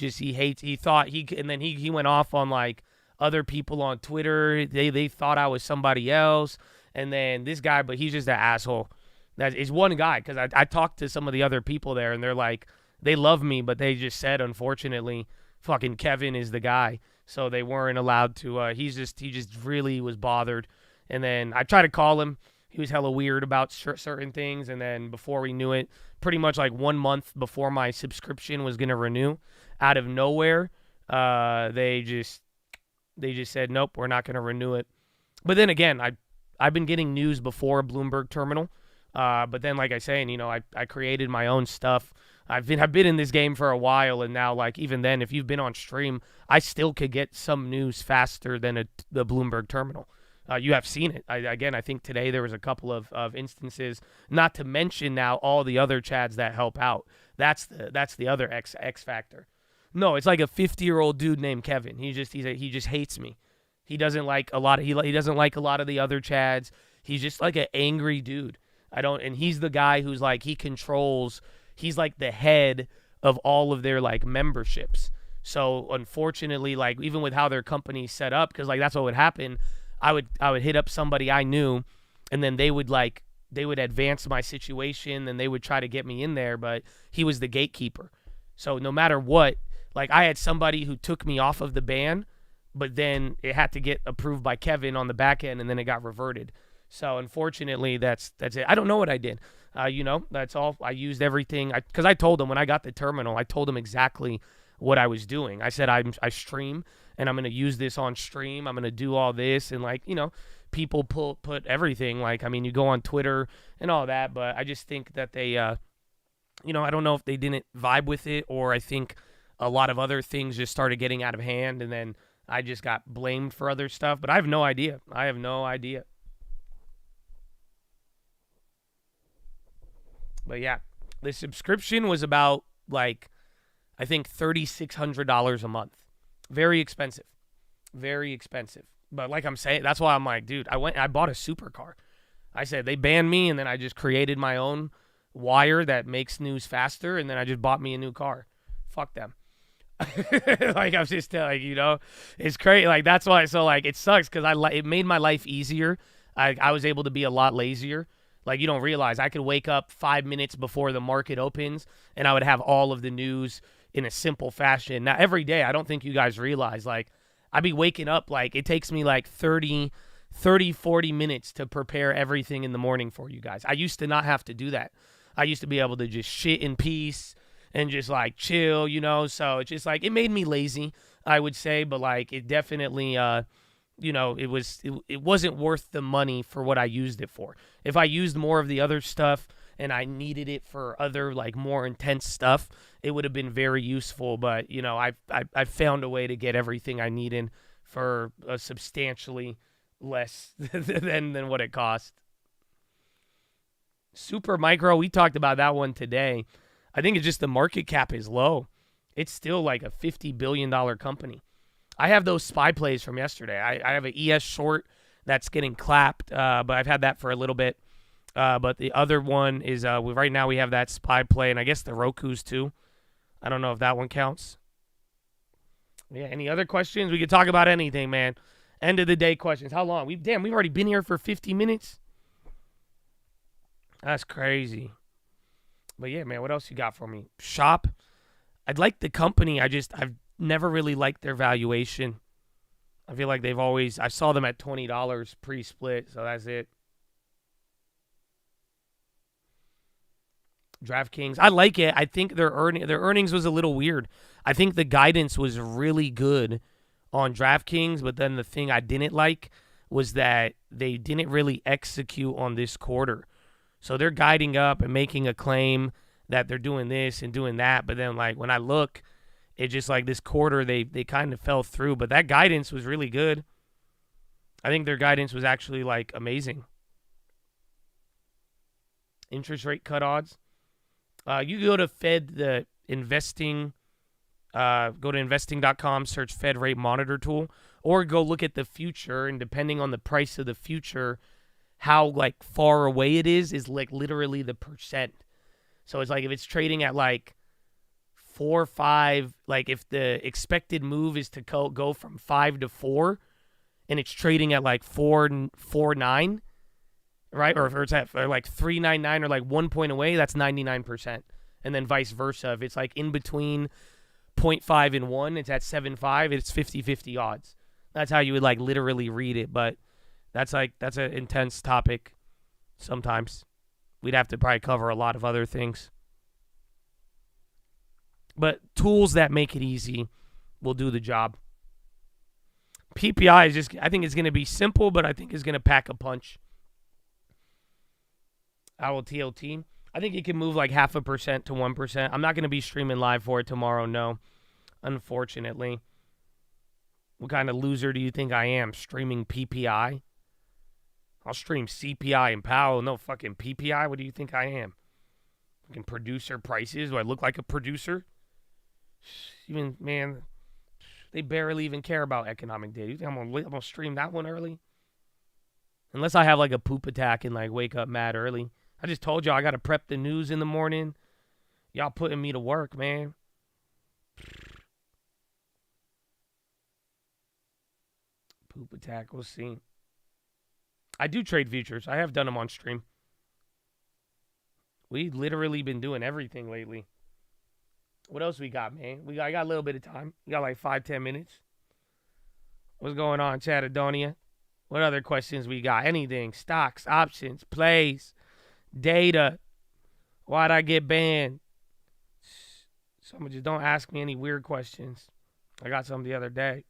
went off on like other people on Twitter. They thought I was somebody else. And then this guy, but he's just an asshole. That is one guy, because I talked to some of the other people there, and they're like, they love me, but they just said, unfortunately, fucking Kevin is the guy. So they weren't allowed to. He just really was bothered. And then I tried to call him. He was hella weird about certain things. And then before we knew it, pretty much like 1 month before my subscription was going to renew, out of nowhere, they just said, nope, we're not going to renew it. But then again, I've been getting news before Bloomberg Terminal, but then, like I say, I created my own stuff. I've been in this game for a while, and now, like, even then, if you've been on stream, I still could get some news faster than the Bloomberg Terminal. You have seen it. I think today there was a couple of instances, not to mention now all the other chads that help out. That's the other X factor. No, it's like a 50-year-old dude named Kevin. He just hates me. He doesn't like a lot of he doesn't like a lot of the other chads. He's just like an angry dude. And he's the guy who's like he's like the head of all of their like memberships. So unfortunately, like even with how their company's set up, because like that's what would happen, I would hit up somebody I knew, and then they would advance my situation, and they would try to get me in there, but he was the gatekeeper. So no matter what, like I had somebody who took me off of the ban, but then it had to get approved by Kevin on the back end, and then it got reverted. So unfortunately, that's it. I don't know what I did. That's all. I used everything. Because I told him when I got the terminal, I told him exactly what I was doing. I said I stream, and I'm going to use this on stream. I'm going to do all this, and people put everything. Like, I mean, you go on Twitter and all that, but I just think that they, I don't know if they didn't vibe with it, or I think a lot of other things just started getting out of hand, and then I just got blamed for other stuff, but I have no idea. But yeah, the subscription was about I think $3,600 a month. Very expensive. But like I'm saying, that's why I'm like, dude, I bought a supercar. I said they banned me, and then I just created my own wire that makes news faster, and then I just bought me a new car. Fuck them. Like I was just telling it's crazy. Like that's why. So like it sucks because it made my life easier. I was able to be a lot lazier. Like you don't realize I could wake up 5 minutes before the market opens, and I would have all of the news in a simple fashion. Now every day, I don't think you guys realize, like I'd be waking up, like it takes me like 30, 40 minutes to prepare everything in the morning for you guys. I used to not have to do that. I used to be able to just shit in peace and just like chill, so it's just like it made me lazy, I would say, but like it definitely it wasn't worth the money for what I used it for. If I used more of the other stuff and I needed it for other like more intense stuff, it would have been very useful. But I found a way to get everything I needed for substantially less than what it cost. Super Micro, we talked about that one today. I think it's just the market cap is low. It's still like a $50 billion company. I have those SPY plays from yesterday. I have an ES short that's getting clapped, but I've had that for a little bit. But the other one is right now we have that SPY play, and I guess the Roku's too. I don't know if that one counts. Yeah, any other questions? We could talk about anything, man. End of the day questions. How long? We've already been here for 50 minutes. That's crazy. But yeah, man, what else you got for me? Shop. I'd like the company. I've never really liked their valuation. I feel like I saw them at $20 pre-split, so that's it. DraftKings, I like it. I think their earnings was a little weird. I think the guidance was really good on DraftKings, but then the thing I didn't like was that they didn't really execute on this quarter. So they're guiding up and making a claim that they're doing this and doing that, but then like when I look, it's just like this quarter they kind of fell through, but that guidance was really good. I think their guidance was actually like amazing. Interest rate cut odds. You go to go to investing.com, search Fed rate monitor tool, or go look at the future, and depending on the price of the future, how like far away it is like literally the percent. So it's like if it's trading at like 4 or 5, like if the expected move is to go from 5 to 4, and it's trading at like 4.49, right? Or if it's at like 3.99 or like 1 point away, that's 99%. And then vice versa. If it's like in between 0.5 and 1, it's at 7.5, it's 50-50 odds. That's how you would like literally read it, but that's an intense topic sometimes. We'd have to probably cover a lot of other things. But tools that make it easy will do the job. PPI is I think it's going to be simple, but I think it's going to pack a punch. Owl TLT. I think it can move like 0.5% to 1%. I'm not going to be streaming live for it tomorrow, no. Unfortunately. What kind of loser do you think I am? Streaming PPI? I'll stream CPI and Powell. No fucking PPI. What do you think I am? Fucking producer prices. Do I look like a producer? Even, man, they barely even care about economic data. You think I'm gonna stream that one early? Unless I have like a poop attack and like wake up mad early. I just told y'all I got to prep the news in the morning. Y'all putting me to work, man. Poop attack. We'll see. I do trade futures. I have done them on stream. We literally been doing everything lately. What else we got, man? I got a little bit of time. We got like 5-10 minutes. What's going on, Chatadonia? What other questions we got? Anything? Stocks, options, plays, data. Why'd I get banned? Someone just don't ask me any weird questions. I got some the other day.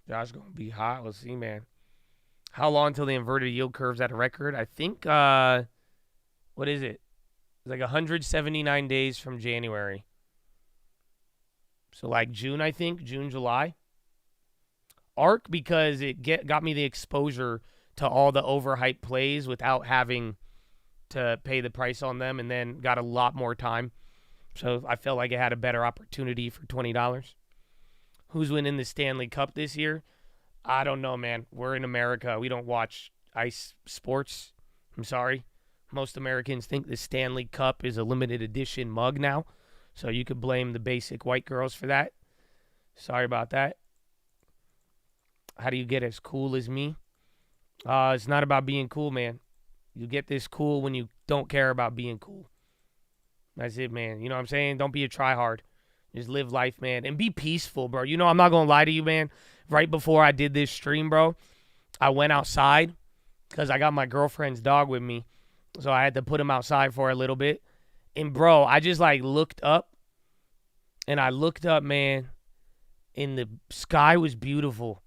Josh gonna be hot. Let's see, man. How long until the inverted yield curve's at a record? I think, what is it? It's like 179 days from January. So like June, I think. June, July. ARK, because it got me the exposure to all the overhyped plays without having to pay the price on them, and then got a lot more time. So I felt like it had a better opportunity for $20. Who's winning the Stanley Cup this year? I don't know, man. We're in America. We don't watch ice sports. I'm sorry. Most Americans think the Stanley Cup is a limited edition mug now. So you could blame the basic white girls for that. Sorry about that. How do you get as cool as me? It's not about being cool, man. You get this cool when you don't care about being cool. That's it, man. You know what I'm saying? Don't be a tryhard. Just live life, man. And be peaceful, bro. You know, I'm not going to lie to you, man. Right before I did this stream, bro, I went outside because I got my girlfriend's dog with me. So I had to put him outside for a little bit. And bro, I just like looked up, and I looked up, man, and the sky was beautiful.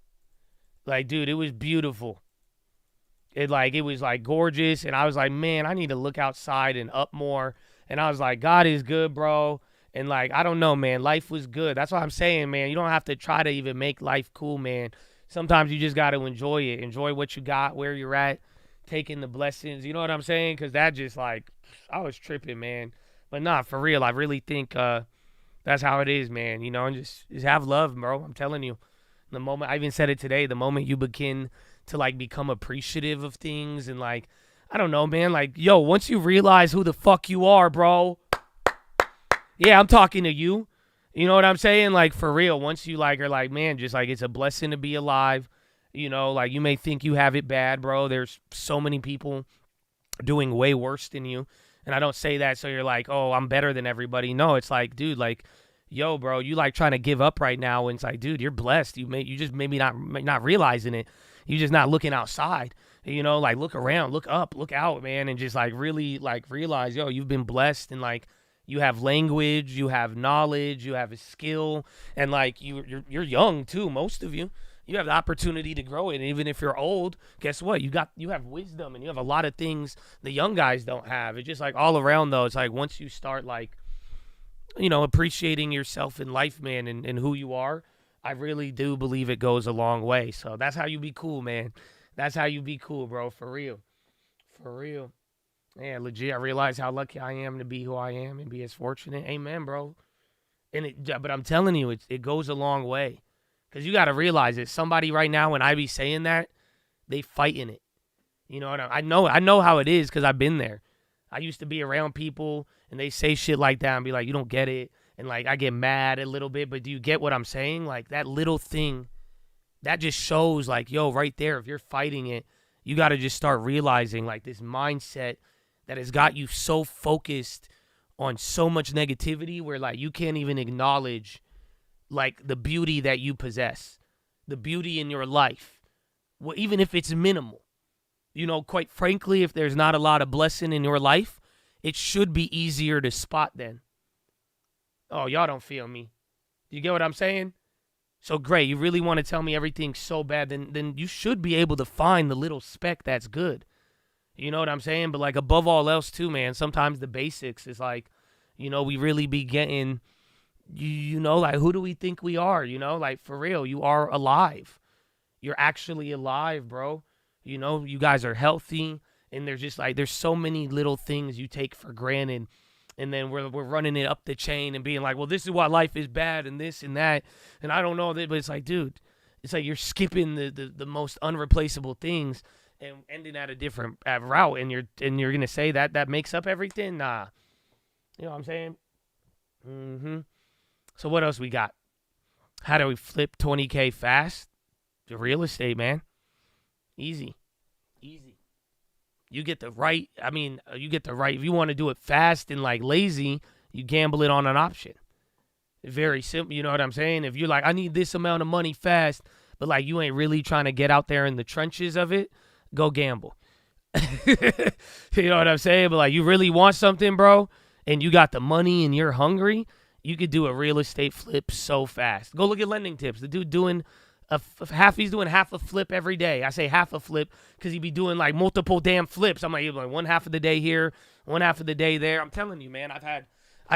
Like, dude, it was beautiful. It was like gorgeous, and I was like, man, I need to look outside and up more. And I was like, God is good, bro. And like, I don't know, man, life was good. That's what I'm saying, man. You don't have to try to even make life cool, man. Sometimes you just got to enjoy it. Enjoy what you got, where you're at, taking the blessings. You know what I'm saying? Because that just like, I was tripping, man. But nah, for real, I really think that's how it is, man. You know, and just have love, bro. I'm telling you. The moment, I even said it today, the moment you begin to like become appreciative of things and like, I don't know, man, like, yo, once you realize who the fuck you are, bro. Yeah, I'm talking to you. You know what I'm saying? Like, for real, once you like are like, man, just like it's a blessing to be alive. You know, like you may think you have it bad, bro. There's so many people doing way worse than you. And I don't say that so you're like, oh, I'm better than everybody. No, it's like, dude, like, yo, bro, you like trying to give up right now. And it's like, dude, you're blessed. You just maybe not realizing it. You just not looking outside. You know, like look around, look up, look out, man, and just like really like realize, yo, you've been blessed and like you have language, you have knowledge, you have a skill, and like you're young too, most of you. You have the opportunity to grow it. And even if you're old, guess what? You have wisdom and you have a lot of things the young guys don't have. It's just like all around though. It's like once you start like, you know, appreciating yourself in life, man, and who you are, I really do believe it goes a long way. So that's how you be cool, man. That's how you be cool, bro. For real. For real. Yeah, legit. I realize how lucky I am to be who I am and be as fortunate. Amen, bro. But I'm telling you, it goes a long way. Because you got to realize it. Somebody right now, when I be saying that, they fighting it. You know what I know how it is because I've been there. I used to be around people and they say shit like that and be like, you don't get it. And like, I get mad a little bit, but do you get what I'm saying? Like that little thing, that just shows like, yo, right there, if you're fighting it, you got to just start realizing like this mindset that has got you so focused on so much negativity where like you can't even acknowledge like the beauty that you possess, the beauty in your life, well, even if it's minimal. You know, quite frankly, if there's not a lot of blessing in your life, it should be easier to spot then. Oh, y'all don't feel me. You get what I'm saying? So great, you really want to tell me everything's so bad, then you should be able to find the little speck that's good. You know what I'm saying? But like above all else too, man, sometimes the basics is like, you know, we really be getting, you know, like who do we think we are? You know, like for real, you are alive. You're actually alive, bro. You know, you guys are healthy, and there's just like, there's so many little things you take for granted. And then we're running it up the chain and being like, well, this is why life is bad and this and that. And I don't know that, but it's like, dude, it's like you're skipping the most unreplaceable things and ending at a different route. And you're going to say that makes up everything? Nah. You know what I'm saying? Mm-hmm. So what else we got? How do we flip 20K fast? The real estate, man. Easy. You get the right, if you want to do it fast and like lazy, you gamble it on an option. Very simple, you know what I'm saying? If you're like, I need this amount of money fast, but like you ain't really trying to get out there in the trenches of it, go gamble. You know what I'm saying? But like you really want something, bro, and you got the money and you're hungry, you could do a real estate flip so fast. Go look at Lending Tips. The dude doing he's doing half a flip every day. I say half a flip because he be doing like multiple damn flips. I'm like one half of the day here, one half of the day there. I'm telling you, man, I've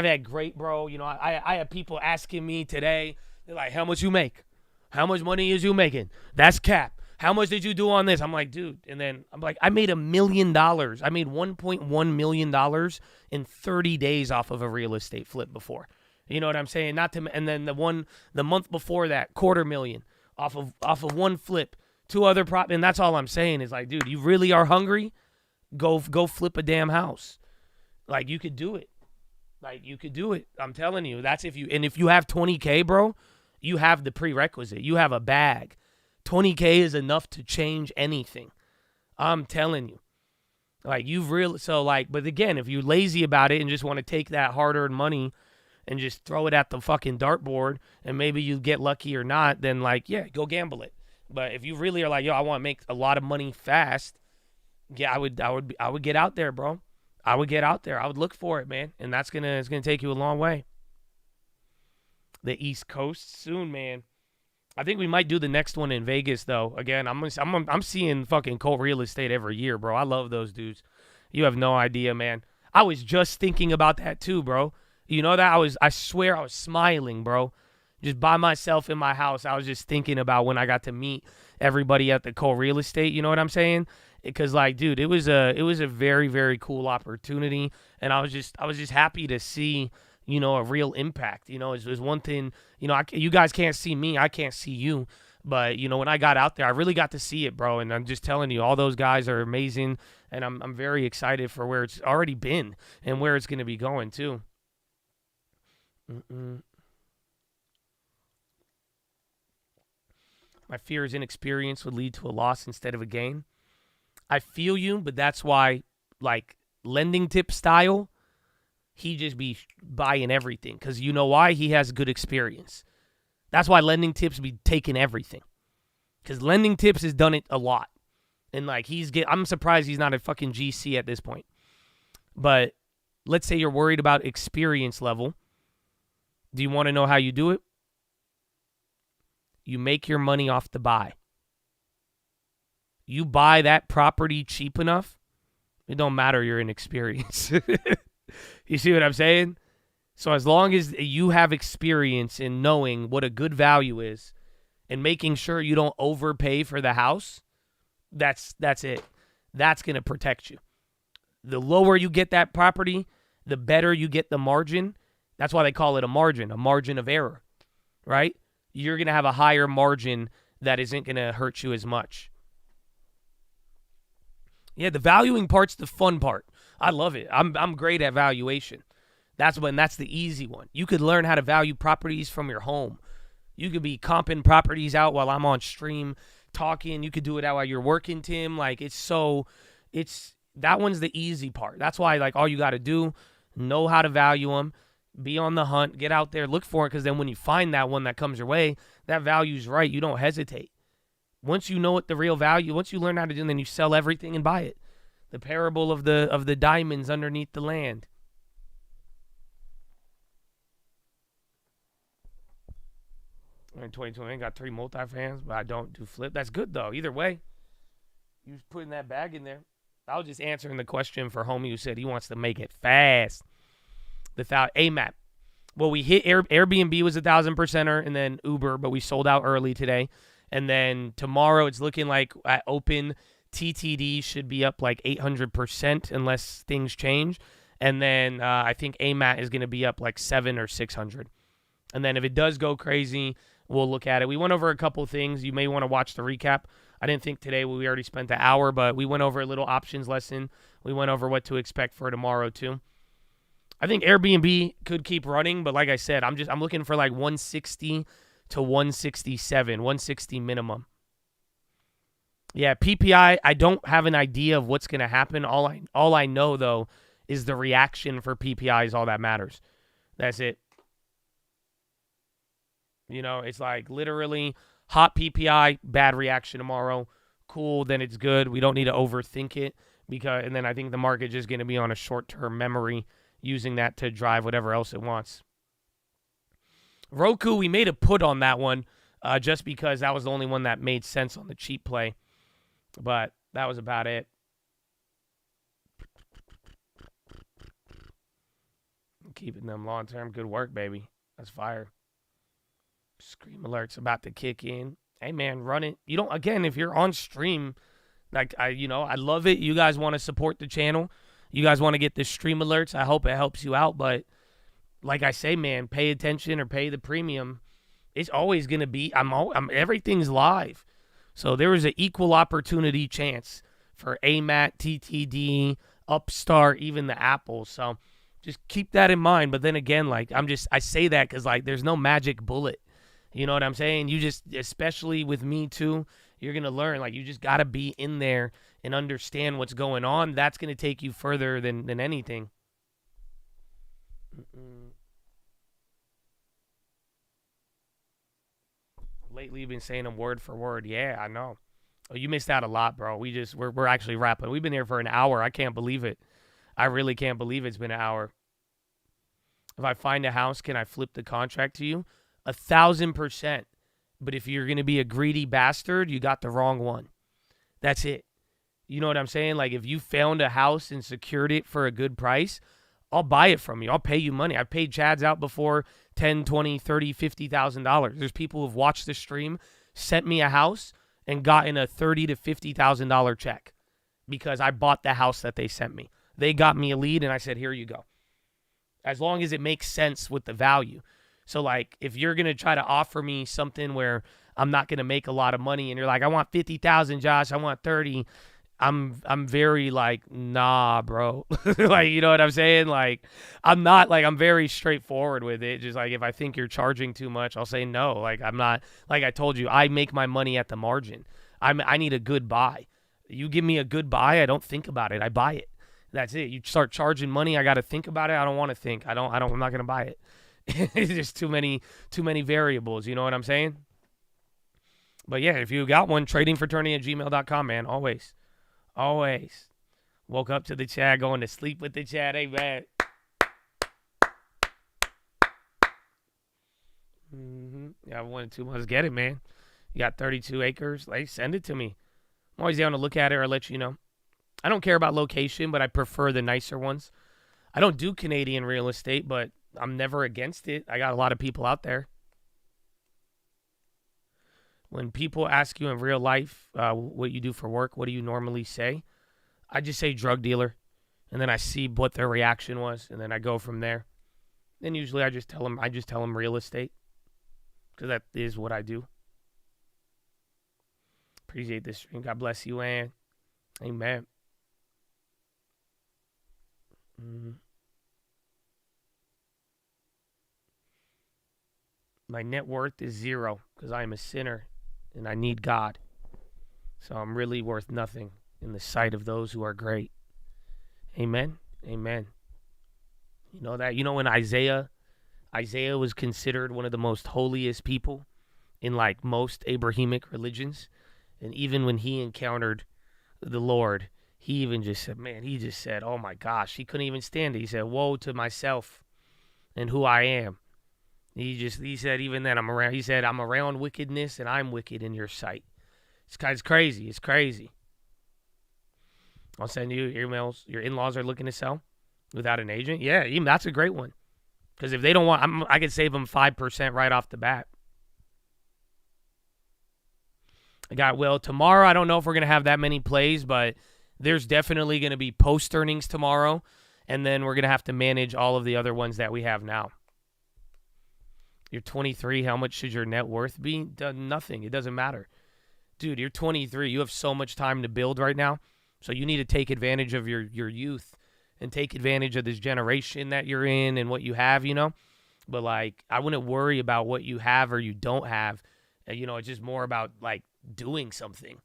had great, bro. You know, I have people asking me today, they're like, how much you make? How much money is you making? That's cap. How much did you do on this? I'm like, dude. And then I'm like, I made $1 million. I made $1.1 million in 30 days off of a real estate flip before. You know what I'm saying? And then the month before that, $250,000. Off of one flip, two other and that's all I'm saying is like, dude, you really are hungry? Go flip a damn house. Like you could do it. I'm telling you. That's if you have 20K, bro, you have the prerequisite. You have a bag. 20K is enough to change anything. I'm telling you. Like but again, if you're lazy about it and just want to take that hard-earned money and just throw it at the fucking dartboard and maybe you get lucky or not, then like, yeah, go gamble it. But if you really are like, yo, I want to make a lot of money fast, yeah, I would get out there, bro. I would get out there. I would look for it, man. And it's gonna take you a long way. The East Coast soon, man. I think we might do the next one in Vegas though. Again, I'm seeing fucking Colt Real Estate every year, bro. I love those dudes. You have no idea, man. I was just thinking about that too, bro. You know that I swear I was smiling, bro. Just by myself in my house. I was just thinking about when I got to meet everybody at the Colt Real Estate, you know what I'm saying? Because like, dude, it was a very, very cool opportunity, and I was just happy to see, you know, a real impact. You know, it was one thing, you know, you guys can't see me, I can't see you, but you know, when I got out there, I really got to see it, bro. And I'm just telling you, all those guys are amazing, and I'm very excited for where it's already been and where it's going to be going too. My fear is inexperience would lead to a loss instead of a gain. I feel you, but that's why, like, lending tip style, he just be buying everything. Because you know why? He has good experience. That's why lending tips be taking everything. Because lending tips has done it a lot. And, like, I'm surprised he's not a fucking GC at this point. But let's say you're worried about experience level. Do you want to know how you do it? You make your money off the buy. You buy that property cheap enough, it don't matter your inexperience. You see what I'm saying? So as long as you have experience in knowing what a good value is and making sure you don't overpay for the house, that's it. That's going to protect you. The lower you get that property, the better you get the margin. That's why they call it a margin of error, right? You're going to have a higher margin that isn't going to hurt you as much. Yeah, the valuing part's the fun part. I love it. I'm great at valuation. That's the easy one. You could learn how to value properties from your home. You could be comping properties out while I'm on stream talking. You could do it out while you're working, Tim. Like, that one's the easy part. That's why, like, all you got to do, know how to value them, be on the hunt, get out there, look for it, because then when you find that one that comes your way, that value's right, you don't hesitate. Once you know what the real value, once you learn how to do it, then you sell everything and buy it. The parable of the diamonds underneath the land. In 2020, I got 3 multi-fans, but I don't do flip. That's good, though. Either way, you putting that bag in there. I was just answering the question for homie who said he wants to make it fast. AMAP. Well, we hit Airbnb was 1,000%er, and then Uber, but we sold out early today. And then tomorrow, it's looking like at open, TTD should be up like 800% unless things change. And then I think AMAT is going to be up like 700 or 600. And then if it does go crazy, we'll look at it. We went over a couple things. You may want to watch the recap. I didn't think today we already spent the hour, but we went over a little options lesson. We went over what to expect for tomorrow too. I think Airbnb could keep running, but like I said, I'm looking for like 160 to 167, 160 minimum. Yeah, PPI, I don't have an idea of what's going to happen. All I know, though, is the reaction for PPI is all that matters. That's it. You know, it's like literally hot PPI, bad reaction tomorrow. Cool, then it's good. We don't need to overthink it, and then I think the market just going to be on a short-term memory, using that to drive whatever else it wants. Roku, we made a put on that one just because that was the only one that made sense on the cheap play. But that was about it. Keeping them long-term. Good work, baby. That's fire. Scream alerts about to kick in. Hey, man, run it. You don't, again, if you're on stream, like, I love it. You guys want to support the channel. You guys want to get the stream alerts. I hope it helps you out. But like I say, man, pay attention or pay the premium. It's always going to be, everything's live. So there is an equal opportunity chance for AMAT, TTD, Upstart, even the Apple. So just keep that in mind. But then again, like, I say that because, like, there's no magic bullet. You know what I'm saying? You just, especially with me too, you're going to learn. Like, you just got to be in there and understand what's going on. That's going to take you further than anything. Lately, you've been saying them word for word. Yeah, I know. Oh, you missed out a lot, bro. We're actually wrapping. We've been here for an hour. I can't believe it. I really can't believe it's been an hour. If I find a house, can I flip the contract to you? 1,000%. But if you're going to be a greedy bastard, you got the wrong one. That's it. You know what I'm saying? Like, if you found a house and secured it for a good price, I'll buy it from you. I'll pay you money. I've paid Chads out before $10, $20, $30, $50,000. There's people who've watched the stream, sent me a house, and gotten a $30,000 to $50,000 check because I bought the house that they sent me. They got me a lead, and I said, here you go. As long as it makes sense with the value. So, like, if you're going to try to offer me something where I'm not going to make a lot of money, and you're like, I want 50,000, Josh, I want 30, I'm very like, nah, bro. Like, you know what I'm saying? Like, I'm very straightforward with it. Just like, if I think you're charging too much, I'll say no. Like, I'm not, like I told you, I make my money at the margin. I need a good buy. You give me a good buy, I don't think about it. I buy it. That's it. You start charging money, I got to think about it. I don't want to think. I'm not going to buy it. It's just too many variables. You know what I'm saying? But yeah, if you got one, tradingfraternity@gmail.com, man. Always. Woke up to the chat, going to sleep with the chat. Hey, man. Yeah, 1 to 2 months. Get it, man. You got 32 acres. Like, send it to me. I'm always down to look at it or let you know. I don't care about location, but I prefer the nicer ones. I don't do Canadian real estate, but I'm never against it. I got a lot of people out there. When people ask you in real life what you do for work, what do you normally say? I just say drug dealer, and then I see what their reaction was, and then I go from there. Then usually I just tell them real estate, because that is what I do. Appreciate this stream. God bless you, Ann. Amen. My net worth is 0 because I am a sinner and I need God. So I'm really worth nothing in the sight of those who are great. Amen. Amen. You know that? You know when Isaiah was considered one of the most holiest people in like most Abrahamic religions. And even when he encountered the Lord, he even just said, oh my gosh, he couldn't even stand it. He said, woe to myself and who I am. He said, even then I'm around wickedness and I'm wicked in your sight. It's crazy. It's crazy. I'll send you emails. Your in-laws are looking to sell without an agent. Yeah, even that's a great one. Because if they don't want, I could save them 5% right off the bat. Tomorrow, I don't know if we're going to have that many plays, but there's definitely going to be post-earnings tomorrow, and then we're going to have to manage all of the other ones that we have now. You're 23. How much should your net worth be? Nothing. It doesn't matter. Dude, you're 23. You have so much time to build right now, so you need to take advantage of your youth and take advantage of this generation that you're in and what you have, you know? But, like, I wouldn't worry about what you have or you don't have. You know, it's just more about, like, doing something.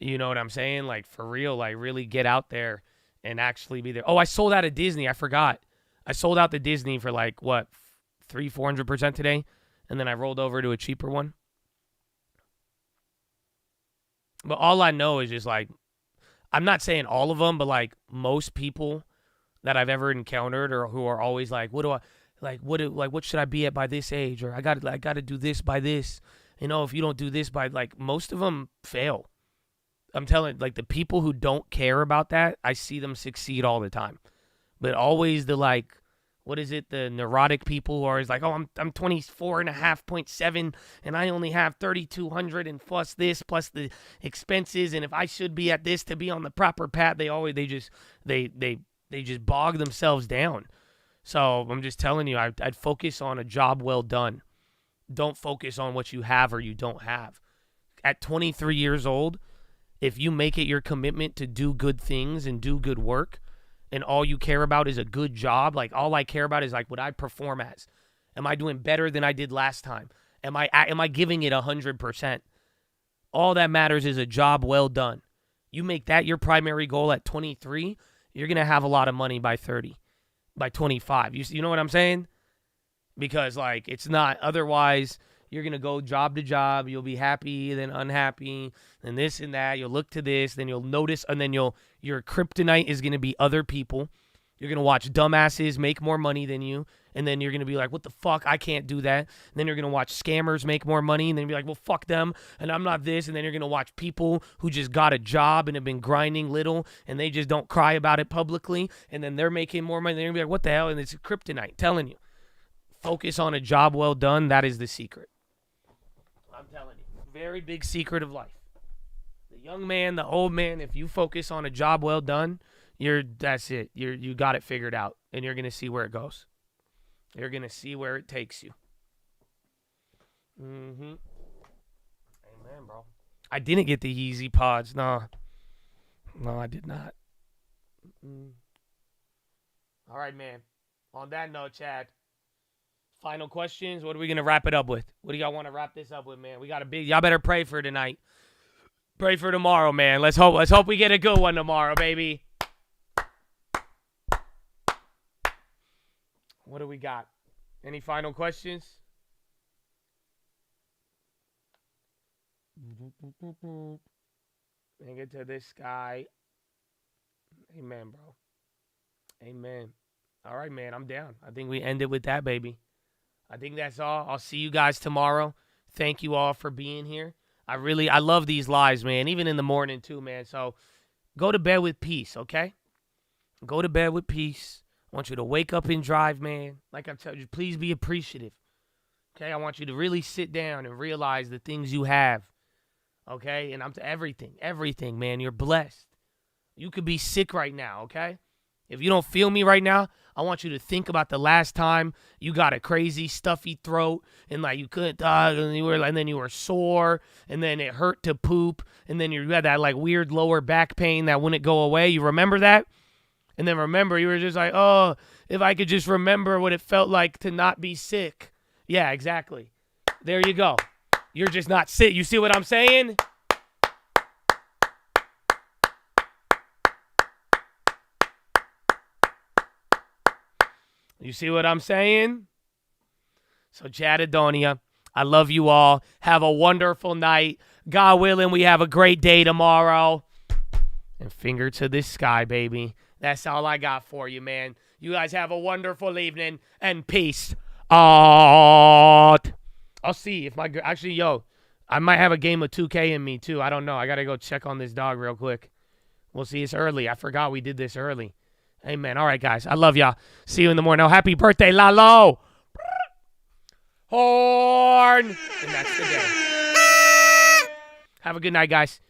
You know what I'm saying? Like, for real, like, really get out there and actually be there. Oh, I sold out of Disney. I forgot. I sold out the Disney for, like, what, 400% today? And then I rolled over to a cheaper one. But all I know is just, like, I'm not saying all of them, but, like, most people that I've ever encountered or who are always like, what should I be at by this age? Or I got to do this by this. You know, if you don't do this by, like, most of them fail. I'm telling, like, the people who don't care about that, I see them succeed all the time. But always the, like, what is it? The neurotic people who are always like, oh, I'm 24.5 and I only have 3,200 and plus this, plus the expenses. And if I should be at this to be on the proper path, they just bog themselves down. So I'm just telling you, I'd focus on a job well done. Don't focus on what you have or you don't have. At 23 years old, if you make it your commitment to do good things and do good work, and all you care about is a good job, like all I care about is like what I perform as. Am I doing better than I did last time? Am I giving it 100%? All that matters is a job well done. You make that your primary goal at 23, you're going to have a lot of money by 30, by 25. You know what I'm saying? Because, like, it's not, otherwise, you're going to go job to job, you'll be happy, then unhappy, and this and that, you'll look to this, then you'll notice, and then your kryptonite is going to be other people, You're going to watch dumbasses make more money than you. And then you're going to be like, what the fuck? I can't do that. And then you're going to watch scammers make more money. And then you'll be like, well, fuck them. And I'm not this. And then you're going to watch people who just got a job and have been grinding little. And they just don't cry about it publicly. And then they're making more money. And they're going to be like, what the hell? And it's kryptonite. Telling you. Focus on a job well done. That is the secret. I'm telling you. Very big secret of life. The young man, the old man, if you focus on a job well done, that's it. You got it figured out. And you're going to see where it goes. You're going to see where it takes you. Amen, bro. I didn't get the Yeezy pods. No, I did not. All right, man. On that note, Chad, final questions. What are we going to wrap it up with? What do y'all want to wrap this up with, man? We got a big... Y'all better pray for tonight. Pray for tomorrow, man. Let's hope we get a good one tomorrow, baby. What do we got? Any final questions? Bring it to this guy. Amen, bro. Amen. All right, man. I'm down. I think we ended with that, baby. I think that's all. I'll see you guys tomorrow. Thank you all for being here. I love these lives, man. Even in the morning, too, man. So go to bed with peace, okay? Go to bed with peace. I want you to wake up and drive, man. Like I'm telling you, please be appreciative. Okay? I want you to really sit down and realize the things you have. Okay? And I'm to everything, man. You're blessed. You could be sick right now, okay? If you don't feel me right now, I want you to think about the last time you got a crazy stuffy throat and like you couldn't talk and then you were sore and then it hurt to poop and then you had that like weird lower back pain that wouldn't go away. You remember that? And then remember, you were just like, oh, if I could just remember what it felt like to not be sick. Yeah, exactly. There you go. You're just not sick. You see what I'm saying? You see what I'm saying? So, Chadadonia, I love you all. Have a wonderful night. God willing, we have a great day tomorrow. And finger to the sky, baby. That's all I got for you, man. You guys have a wonderful evening and peace out. I'll see if I might have a game of 2K in me too. I don't know. I got to go check on this dog real quick. We'll see. It's early. I forgot we did this early. Amen. All right, guys. I love y'all. See you in the morning. Oh, happy birthday, Lalo. Horn. And that's the day. Have a good night, guys.